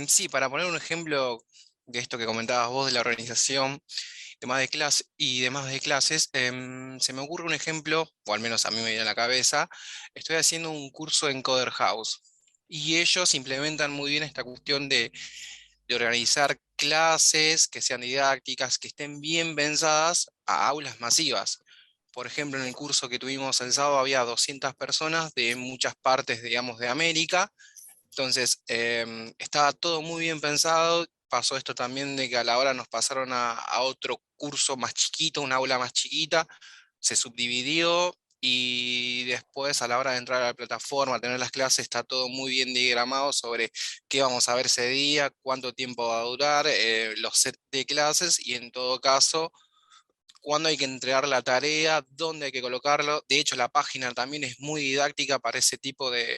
Sí, para poner un ejemplo de esto que comentabas vos de la organización demás de clases, se me ocurre un ejemplo, o al menos a mí me viene a la cabeza. Estoy haciendo un curso en Coder House y ellos implementan muy bien esta cuestión de organizar clases que sean didácticas, que estén bien pensadas a aulas masivas. Por ejemplo, en el curso que tuvimos el sábado había 200 personas de muchas partes, digamos, de América. Entonces, estaba todo muy bien pensado. Pasó esto también de que a la hora nos pasaron a otro curso más chiquito, un aula más chiquita, se subdividió y después a la hora de entrar a la plataforma, a tener las clases, está todo muy bien diagramado sobre qué vamos a ver ese día, cuánto tiempo va a durar, los sets de clases y en todo caso cuándo hay que entregar la tarea, dónde hay que colocarlo. De hecho, la página también es muy didáctica para ese tipo de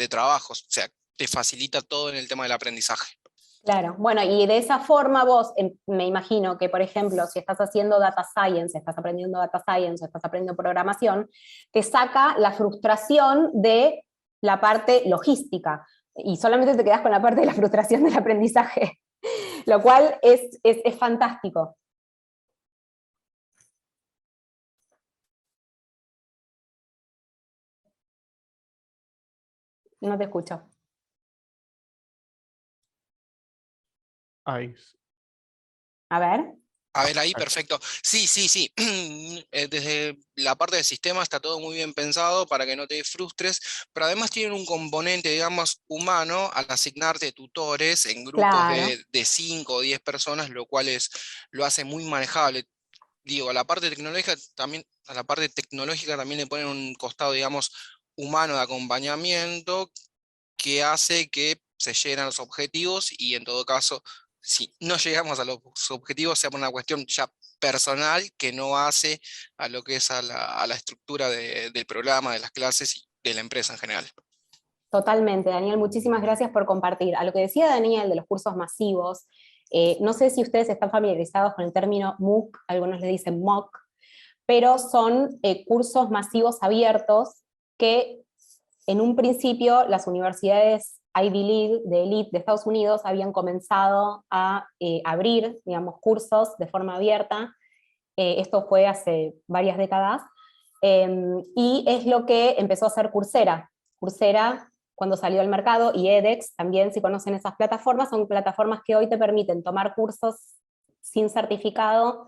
trabajos. O sea, te facilita todo en el tema del aprendizaje. Claro, bueno, y de esa forma vos, me imagino que, por ejemplo, si estás haciendo data science, estás aprendiendo data science o estás aprendiendo programación, te saca la frustración de la parte logística, y solamente te quedas con la parte de la frustración del aprendizaje, lo cual es fantástico. No te escucho. Ahí. A ver. A ver, ahí, perfecto. Sí. Desde la parte del sistema está todo muy bien pensado para que no te frustres, pero además tienen un componente, digamos, humano al asignarte tutores en grupos Claro. de 5 o 10 personas, lo cual lo hace muy manejable. Digo, a la parte tecnológica también le ponen un costado, digamos, humano de acompañamiento que hace que se lleguen a los objetivos y en todo caso, si no llegamos a los objetivos, sea por una cuestión ya personal que no hace a lo que es a la estructura del programa, de las clases y de la empresa en general. Totalmente, Daniel, muchísimas gracias por compartir. A lo que decía Daniel de los cursos masivos, no sé si ustedes están familiarizados con el término MOOC, algunos le dicen MOOC, pero son cursos masivos abiertos que en un principio las universidades Ivy League, de elite de Estados Unidos, habían comenzado a abrir, digamos, cursos de forma abierta. Esto fue hace varias décadas, y es lo que empezó a hacer Coursera. Coursera cuando salió al mercado, y edX también, si conocen esas plataformas, son plataformas que hoy te permiten tomar cursos sin certificado.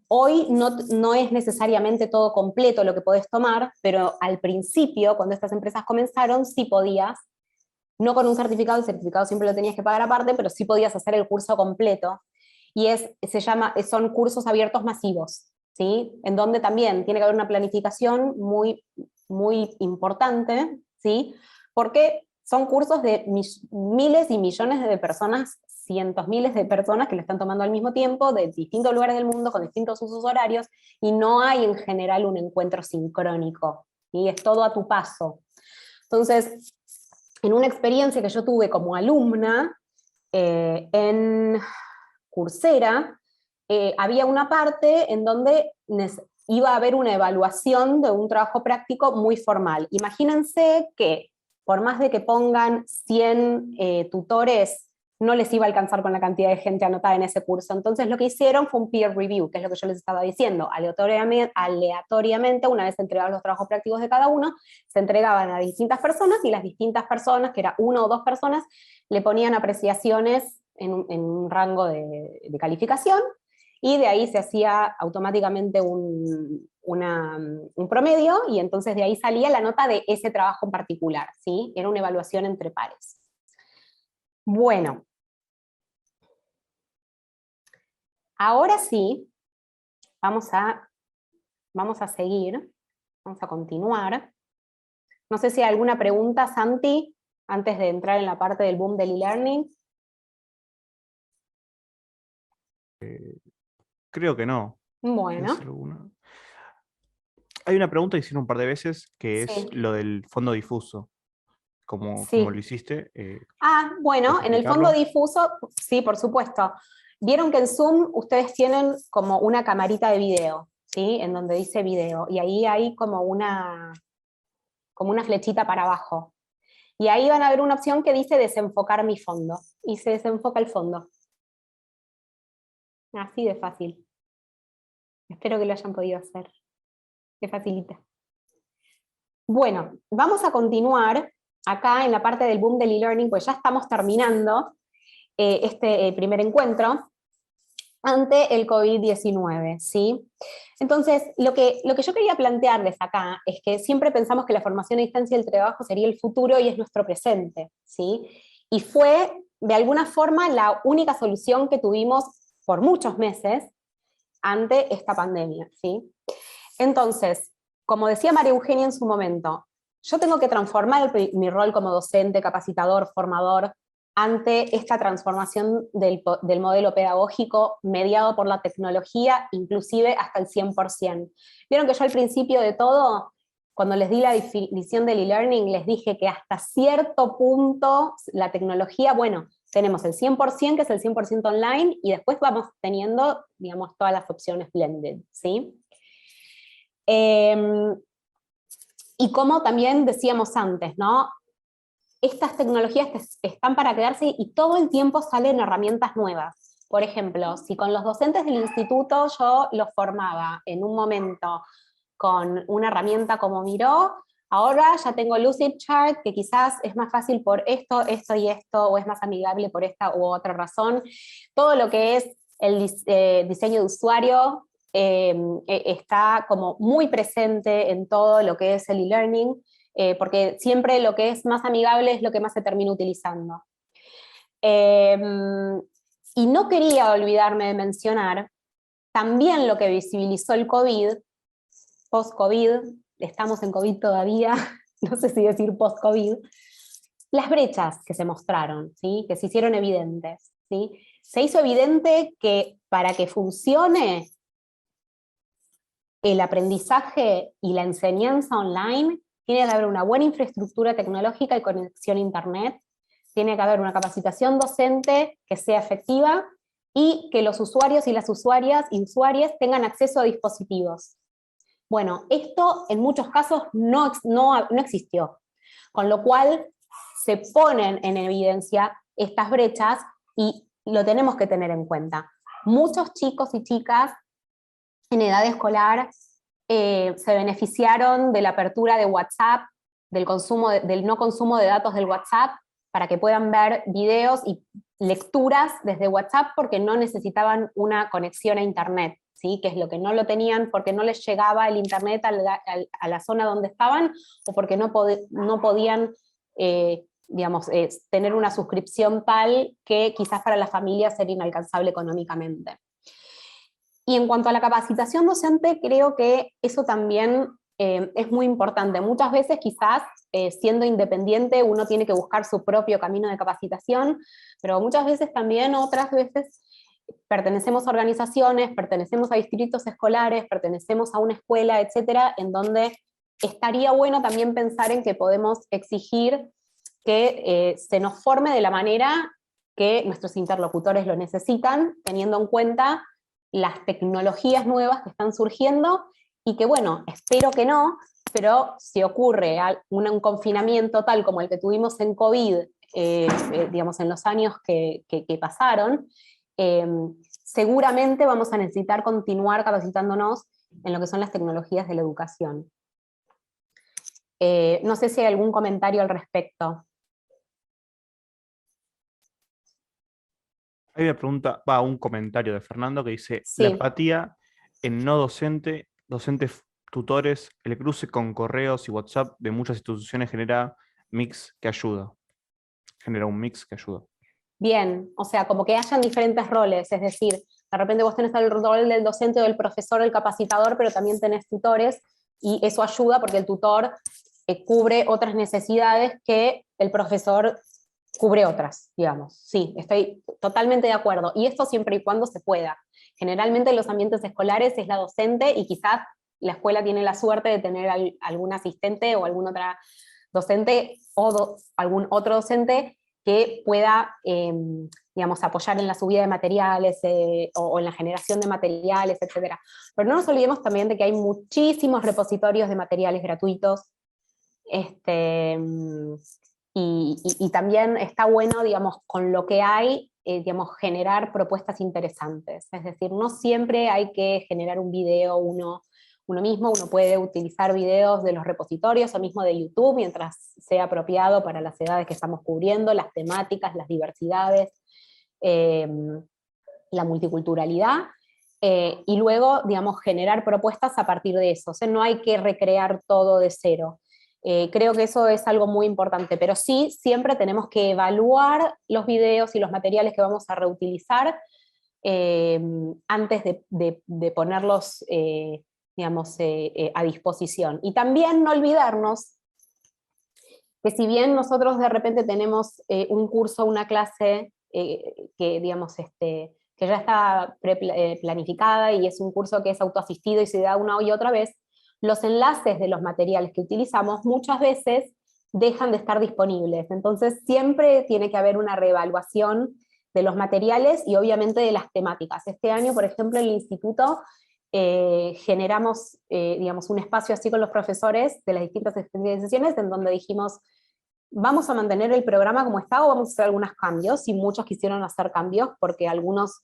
Hoy no es necesariamente todo completo lo que podés tomar, pero al principio, cuando estas empresas comenzaron, sí podías, no con un certificado, el certificado siempre lo tenías que pagar aparte, pero sí podías hacer el curso completo, y son cursos abiertos masivos, ¿sí? En donde también tiene que haber una planificación muy, muy importante, ¿sí? Porque son cursos de miles y millones de personas, cientos, miles de personas que lo están tomando al mismo tiempo, de distintos lugares del mundo, con distintos usos horarios, y no hay en general un encuentro sincrónico, y es todo a tu paso. Entonces, en una experiencia que yo tuve como alumna, en Coursera, había una parte en donde iba a haber una evaluación de un trabajo práctico muy formal. Imagínense que por más de que pongan 100 tutores, no les iba a alcanzar con la cantidad de gente anotada en ese curso. Entonces lo que hicieron fue un peer review, que es lo que yo les estaba diciendo. Aleatoriamente, una vez entregados los trabajos prácticos de cada uno, se entregaban a distintas personas, y las distintas personas, que era 1 o 2 personas, le ponían apreciaciones en un rango de calificación, y de ahí se hacía automáticamente un promedio, y entonces de ahí salía la nota de ese trabajo en particular, ¿sí? Era una evaluación entre pares. Bueno. Ahora sí, vamos a seguir, vamos a continuar. No sé si hay alguna pregunta, Santi, antes de entrar en la parte del boom del e-learning. Creo que no. Bueno. Hay una pregunta que hicieron un par de veces, que Sí. es lo del fondo difuso. Como Sí. lo hiciste. Bueno, ¿puedes en el explicarlo? fondo difuso, sí, por supuesto. Vieron que en Zoom ustedes tienen como una camarita de video, ¿sí? En donde dice video, y ahí hay como una flechita para abajo. Y ahí van a ver una opción que dice desenfocar mi fondo, y se desenfoca el fondo. Así de fácil. Espero que lo hayan podido hacer. Qué facilita. Bueno, vamos a continuar acá en la parte del boom del e-learning, pues ya estamos terminando este primer encuentro ante el COVID-19, ¿sí? Entonces, lo que yo quería plantearles acá es que siempre pensamos que la formación a distancia del trabajo sería el futuro y es nuestro presente, ¿sí? Y fue, de alguna forma, la única solución que tuvimos por muchos meses ante esta pandemia, ¿sí? Entonces, como decía María Eugenia en su momento, yo tengo que transformar mi rol como docente, capacitador, formador, ante esta transformación del modelo pedagógico mediado por la tecnología, inclusive hasta el 100%. Vieron que yo al principio de todo, cuando les di la definición del e-learning, les dije que hasta cierto punto la tecnología, bueno, tenemos el 100%, que es el 100% online, y después vamos teniendo, digamos, todas las opciones blended, ¿sí? Y como también decíamos antes, ¿no? Estas tecnologías están para quedarse y todo el tiempo salen herramientas nuevas. Por ejemplo, si con los docentes del instituto yo los formaba en un momento con una herramienta como Miro, ahora ya tengo Lucidchart, que quizás es más fácil por esto, esto y esto, o es más amigable por esta u otra razón. Todo lo que es el diseño de usuario está como muy presente en todo lo que es el e-learning, porque siempre lo que es más amigable es lo que más se termina utilizando. Y no quería olvidarme de mencionar también lo que visibilizó el COVID, post-COVID, estamos en COVID todavía, no sé si decir post-COVID, las brechas que se mostraron, ¿sí? Que se hicieron evidentes, ¿sí? Se hizo evidente que para que funcione el aprendizaje y la enseñanza online, tiene que haber una buena infraestructura tecnológica y conexión a internet, tiene que haber una capacitación docente que sea efectiva, y que los usuarios y las usuarias y usuarias tengan acceso a dispositivos. Bueno, esto en muchos casos no existió, con lo cual se ponen en evidencia estas brechas y lo tenemos que tener en cuenta. Muchos chicos y chicas en edad escolar se beneficiaron de la apertura de WhatsApp del no consumo de datos del WhatsApp, para que puedan ver videos y lecturas desde WhatsApp porque no necesitaban una conexión a internet, ¿sí? Que es lo que no lo tenían porque no les llegaba el internet a la zona donde estaban, o porque no podían tener una suscripción tal que quizás para las familias era inalcanzable económicamente. Y en cuanto a la capacitación docente, creo que eso también es muy importante. Muchas veces quizás siendo independiente uno tiene que buscar su propio camino de capacitación, pero muchas veces también otras veces pertenecemos a organizaciones, pertenecemos a distritos escolares, pertenecemos a una escuela, etcétera, en donde estaría bueno también pensar en que podemos exigir que se nos forme de la manera que nuestros interlocutores lo necesitan, teniendo en cuenta las tecnologías nuevas que están surgiendo, y que bueno, espero que no, pero si ocurre un confinamiento tal como el que tuvimos en COVID, en los años que pasaron, seguramente vamos a necesitar continuar capacitándonos en lo que son las tecnologías de la educación. No sé si hay algún comentario al respecto. Hay una pregunta, un comentario de Fernando que dice, Sí. la empatía en no docente, docentes tutores, el cruce con correos y WhatsApp de muchas instituciones genera un mix que ayuda. Bien, o sea, como que hayan diferentes roles, es decir, de repente vos tenés el rol del docente o del profesor, el capacitador, pero también tenés tutores, y eso ayuda porque el tutor cubre otras necesidades que el profesor cubre otras, digamos. Sí, estoy totalmente de acuerdo, y esto siempre y cuando se pueda. Generalmente en los ambientes escolares es la docente, y quizás la escuela tiene la suerte de tener algún asistente o algún otra docente o algún otro docente que pueda, apoyar en la subida de materiales o en la generación de materiales, etc. Pero no nos olvidemos también de que hay muchísimos repositorios de materiales gratuitos, y también está bueno, con lo que hay, generar propuestas interesantes. Es decir, no siempre hay que generar un video uno mismo, uno puede utilizar videos de los repositorios o mismo de YouTube, mientras sea apropiado para las edades que estamos cubriendo, las temáticas, las diversidades, la multiculturalidad, y luego, generar propuestas a partir de eso. O sea, no hay que recrear todo de cero. Creo que eso es algo muy importante, pero sí, siempre tenemos que evaluar los videos y los materiales que vamos a reutilizar antes de ponerlos a disposición. Y también no olvidarnos que si bien nosotros de repente tenemos un curso, una clase que ya está planificada y es un curso que es autoasistido y se da una y otra vez, los enlaces de los materiales que utilizamos muchas veces dejan de estar disponibles. Entonces siempre tiene que haber una reevaluación de los materiales y obviamente de las temáticas. Este año, por ejemplo, en el instituto generamos un espacio así con los profesores de las distintas especializaciones, en donde dijimos, vamos a mantener el programa como está o vamos a hacer algunos cambios, y muchos quisieron hacer cambios porque algunos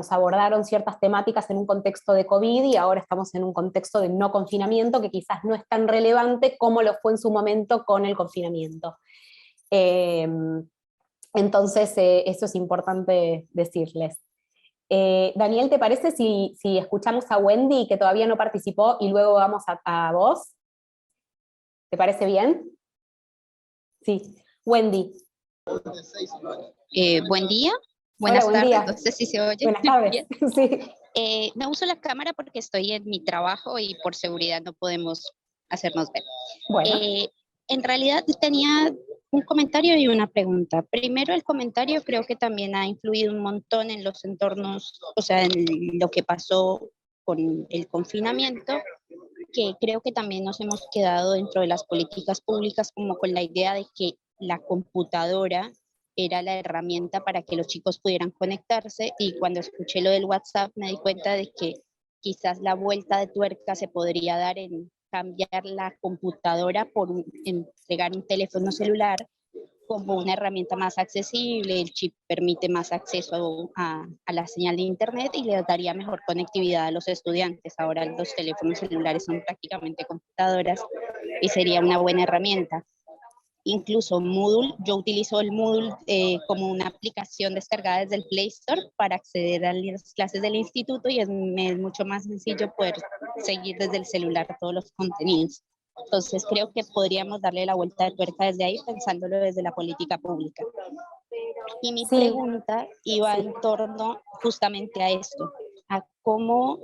abordaron ciertas temáticas en un contexto de COVID y ahora estamos en un contexto de no confinamiento que quizás no es tan relevante como lo fue en su momento con el confinamiento. Entonces eso es importante decirles. Daniel, ¿te parece si escuchamos a Wendy, que todavía no participó, y luego vamos a vos? ¿Te parece bien? Sí. Wendy. Buen día. Buenas Hola, buen tardes, día. no sé si se oye. Buenas tardes. Sí. No uso la cámara porque estoy en mi trabajo y por seguridad no podemos hacernos ver. Bueno. En realidad tenía un comentario y una pregunta. Primero, el comentario creo que también ha influido un montón en los entornos, o sea, en lo que pasó con el confinamiento, que creo que también nos hemos quedado dentro de las políticas públicas como con la idea de que la computadora era la herramienta para que los chicos pudieran conectarse, y cuando escuché lo del WhatsApp me di cuenta de que quizás la vuelta de tuerca se podría dar en cambiar la computadora por entregar un teléfono celular, como una herramienta más accesible. El chip permite más acceso a la señal de internet y les daría mejor conectividad a los estudiantes. Ahora los teléfonos celulares son prácticamente computadoras y sería una buena herramienta. Incluso Moodle, yo utilizo el Moodle como una aplicación descargada desde el Play Store para acceder a las clases del instituto, y me es mucho más sencillo poder seguir desde el celular todos los contenidos. Entonces creo que podríamos darle la vuelta de tuerca desde ahí, pensándolo desde la política pública. Y mi pregunta iba en torno justamente a esto, a cómo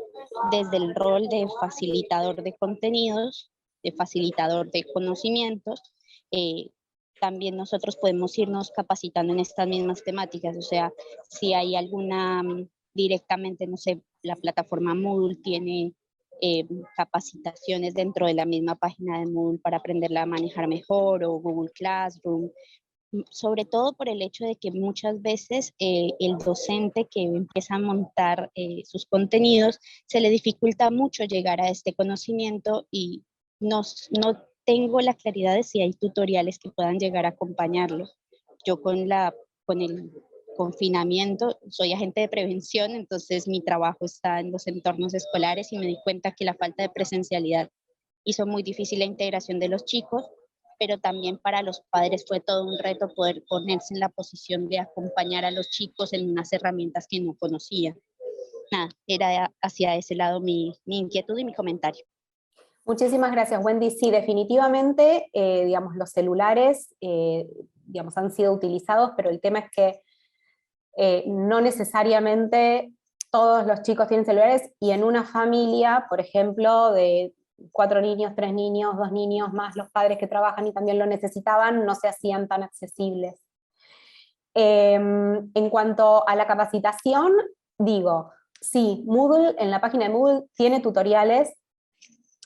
desde el rol de facilitador de contenidos, de facilitador de conocimientos, también nosotros podemos irnos capacitando en estas mismas temáticas. O sea, si hay alguna directamente, no sé, la plataforma Moodle tiene capacitaciones dentro de la misma página de Moodle para aprenderla a manejar mejor, o Google Classroom, sobre todo por el hecho de que muchas veces el docente que empieza a montar sus contenidos, se le dificulta mucho llegar a este conocimiento, y no tengo la claridad de si hay tutoriales que puedan llegar a acompañarlo. Yo con el confinamiento soy agente de prevención, entonces mi trabajo está en los entornos escolares, y me di cuenta que la falta de presencialidad hizo muy difícil la integración de los chicos, pero también para los padres fue todo un reto poder ponerse en la posición de acompañar a los chicos en unas herramientas que no conocían. Nada, era hacia ese lado mi inquietud y mi comentario. Muchísimas gracias, Wendy. Sí, definitivamente, digamos, los celulares, digamos, han sido utilizados, pero el tema es que no necesariamente todos los chicos tienen celulares, y en una familia, por ejemplo, de 4 niños, 3 niños, 2 niños, más los padres que trabajan y también lo necesitaban, no se hacían tan accesibles. En cuanto a la capacitación, digo, sí, Moodle, en la página de Moodle tiene tutoriales,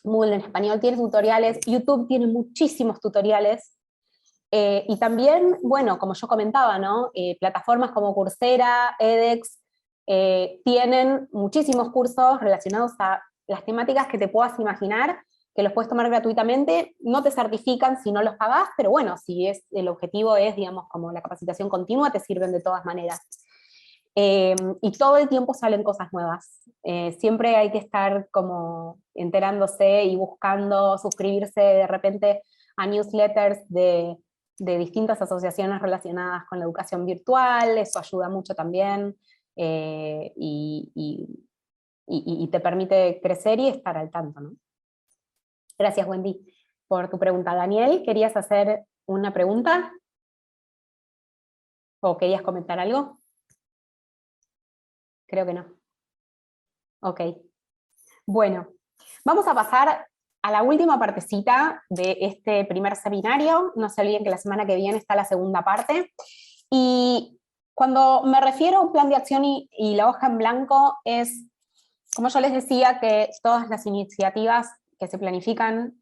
Moodle en español tiene tutoriales, YouTube tiene muchísimos tutoriales, y también, bueno, como yo comentaba, ¿no? Plataformas como Coursera, edX, tienen muchísimos cursos relacionados a las temáticas que te puedas imaginar, que los puedes tomar gratuitamente, no te certifican si no los pagás, pero bueno, si el objetivo es, digamos, como la capacitación continua, te sirven de todas maneras. Y todo el tiempo salen cosas nuevas. Siempre hay que estar como enterándose y buscando suscribirse de repente a newsletters de distintas asociaciones relacionadas con la educación virtual, eso ayuda mucho también, y te permite crecer y estar al tanto, ¿no? Gracias, Wendy, por tu pregunta. Daniel, ¿querías hacer una pregunta? ¿O querías comentar algo? Creo que no. Ok. Bueno, vamos a pasar a la última partecita de este primer seminario. No se olviden que la semana que viene está la segunda parte. Y cuando me refiero a un plan de acción y la hoja en blanco, es, como yo les decía, que todas las iniciativas que se planifican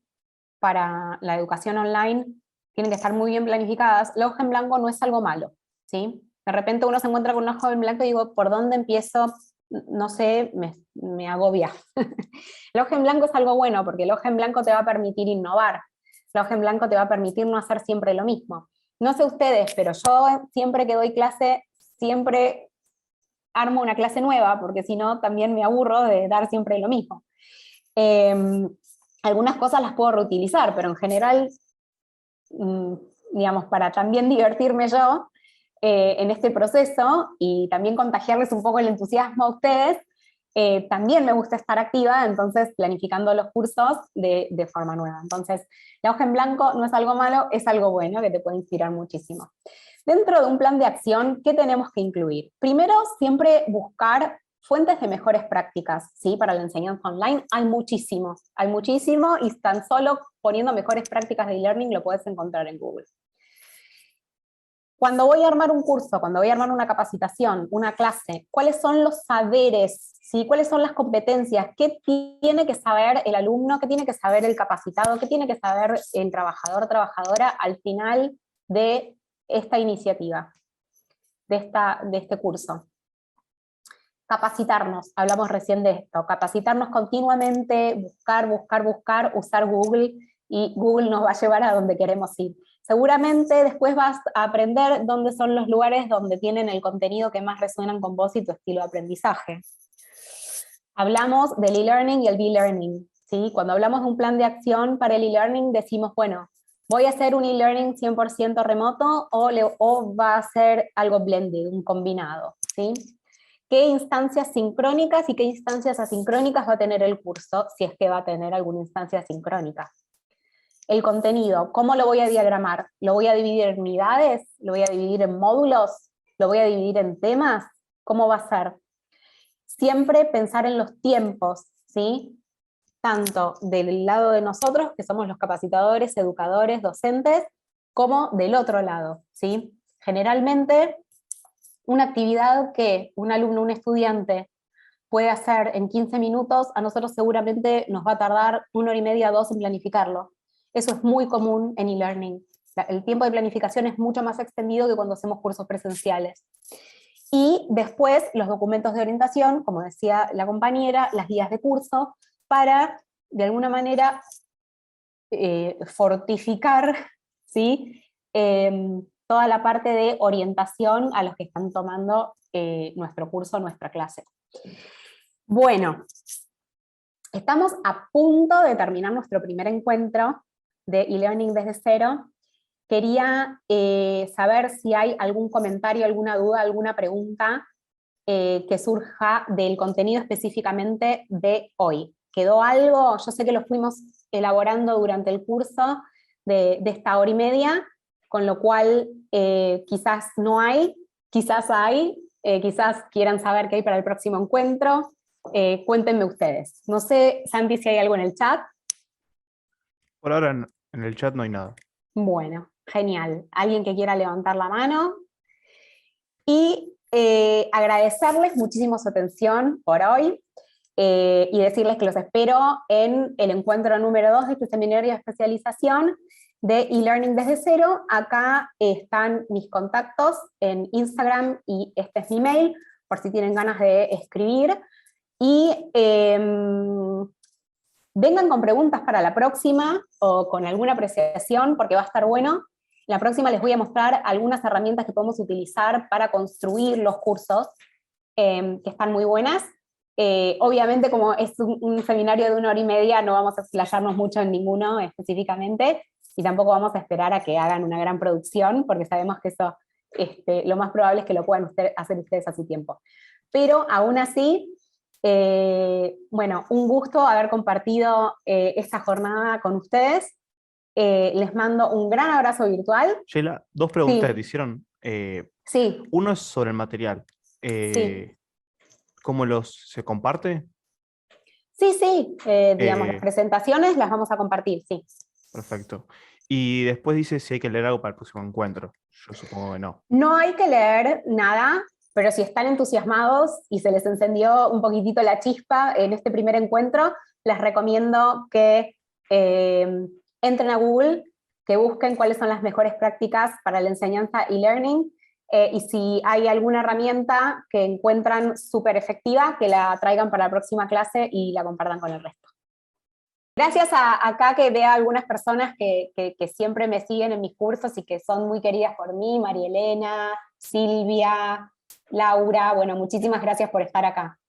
para la educación online tienen que estar muy bien planificadas. La hoja en blanco no es algo malo, ¿sí? De repente uno se encuentra con una hoja en blanco y digo, ¿por dónde empiezo? No sé, me agobia. La hoja en blanco es algo bueno, porque la hoja en blanco te va a permitir innovar. La hoja en blanco te va a permitir no hacer siempre lo mismo. No sé ustedes, pero yo siempre que doy clase, siempre armo una clase nueva, porque si no también me aburro de dar siempre lo mismo. Algunas cosas las puedo reutilizar, pero en general, digamos, para también divertirme yo en este proceso y también contagiarles un poco el entusiasmo a ustedes, también me gusta estar activa, entonces planificando los cursos de forma nueva. Entonces, la hoja en blanco no es algo malo, es algo bueno que te puede inspirar muchísimo. Dentro de un plan de acción, ¿qué tenemos que incluir? Primero, siempre buscar fuentes de mejores prácticas, ¿sí? Para la enseñanza online hay muchísimo, y tan solo poniendo mejores prácticas de e-learning lo puedes encontrar en Google. Cuando voy a armar un curso, cuando voy a armar una capacitación, una clase, ¿cuáles son los saberes? ¿Sí? ¿Cuáles son las competencias? ¿Qué tiene que saber el alumno? ¿Qué tiene que saber el capacitado? ¿Qué tiene que saber el trabajador, trabajadora al final de esta iniciativa, de este curso? Capacitarnos, hablamos recién de esto, capacitarnos continuamente, buscar, usar Google, y Google nos va a llevar a donde queremos ir. Seguramente después vas a aprender dónde son los lugares donde tienen el contenido que más resuenan con vos y tu estilo de aprendizaje. Hablamos del e-learning y el be-learning, ¿sí? Cuando hablamos de un plan de acción para el e-learning decimos, bueno, ¿voy a hacer un e-learning 100% remoto o va a ser algo blended, un combinado? ¿Sí? ¿Qué instancias sincrónicas y qué instancias asincrónicas va a tener el curso, si es que va a tener alguna instancia sincrónica? El contenido, ¿cómo lo voy a diagramar? ¿Lo voy a dividir en unidades? ¿Lo voy a dividir en módulos? ¿Lo voy a dividir en temas? ¿Cómo va a ser? Siempre pensar en los tiempos, ¿sí? Tanto del lado de nosotros, que somos los capacitadores, educadores, docentes, como del otro lado, ¿sí? Generalmente, una actividad que un alumno, un estudiante, puede hacer en 15 minutos, a nosotros seguramente nos va a tardar 1 hora y media, 2 en planificarlo. Eso es muy común en e-learning. El tiempo de planificación es mucho más extendido que cuando hacemos cursos presenciales. Y después los documentos de orientación, como decía la compañera, las guías de curso, para, de alguna manera, fortificar, ¿sí? Toda la parte de orientación a los que están tomando nuestro curso, nuestra clase. Bueno, estamos a punto de terminar nuestro primer encuentro de e-learning desde cero. Quería saber si hay algún comentario, alguna duda, alguna pregunta que surja del contenido específicamente de hoy. ¿Quedó algo? Yo sé que lo fuimos elaborando durante el curso de esta hora y media, con lo cual quizás no hay, quizás hay, quizás quieran saber qué hay para el próximo encuentro. Cuéntenme ustedes. No sé, Santi, si hay algo en el chat. Por ahora en el chat no hay nada. Bueno, genial. ¿Alguien que quiera levantar la mano? Y agradecerles muchísimo su atención por hoy y decirles que los espero en el encuentro número 2 de este seminario de especialización de e-learning desde cero. Acá están mis contactos en Instagram y este es mi mail, por si tienen ganas de escribir. Y vengan con preguntas para la próxima o con alguna apreciación, porque va a estar bueno. La próxima les voy a mostrar algunas herramientas que podemos utilizar para construir los cursos, que están muy buenas. Obviamente, como es un seminario de 1 hora y media, no vamos a explayarnos mucho en ninguno específicamente, y tampoco vamos a esperar a que hagan una gran producción, porque sabemos que eso, lo más probable es que lo puedan hacer ustedes a su tiempo. Pero aún así, bueno, un gusto haber compartido esta jornada con ustedes. Les mando un gran abrazo virtual. Sheila, 2 preguntas Sí. que te hicieron. Sí. Uno es sobre el material. Sí. ¿Cómo se comparte? Sí, digamos, las presentaciones las vamos a compartir, sí. Perfecto. Y después dice si hay que leer algo para el próximo encuentro. Yo supongo que no. No hay que leer nada, pero si están entusiasmados y se les encendió un poquitito la chispa en este primer encuentro, les recomiendo que entren a Google, que busquen cuáles son las mejores prácticas para la enseñanza e-learning, y si hay alguna herramienta que encuentran súper efectiva, que la traigan para la próxima clase y la compartan con el resto. Gracias a acá que veo a algunas personas que siempre me siguen en mis cursos y que son muy queridas por mí, María Elena, Silvia, Laura, bueno, muchísimas gracias por estar acá.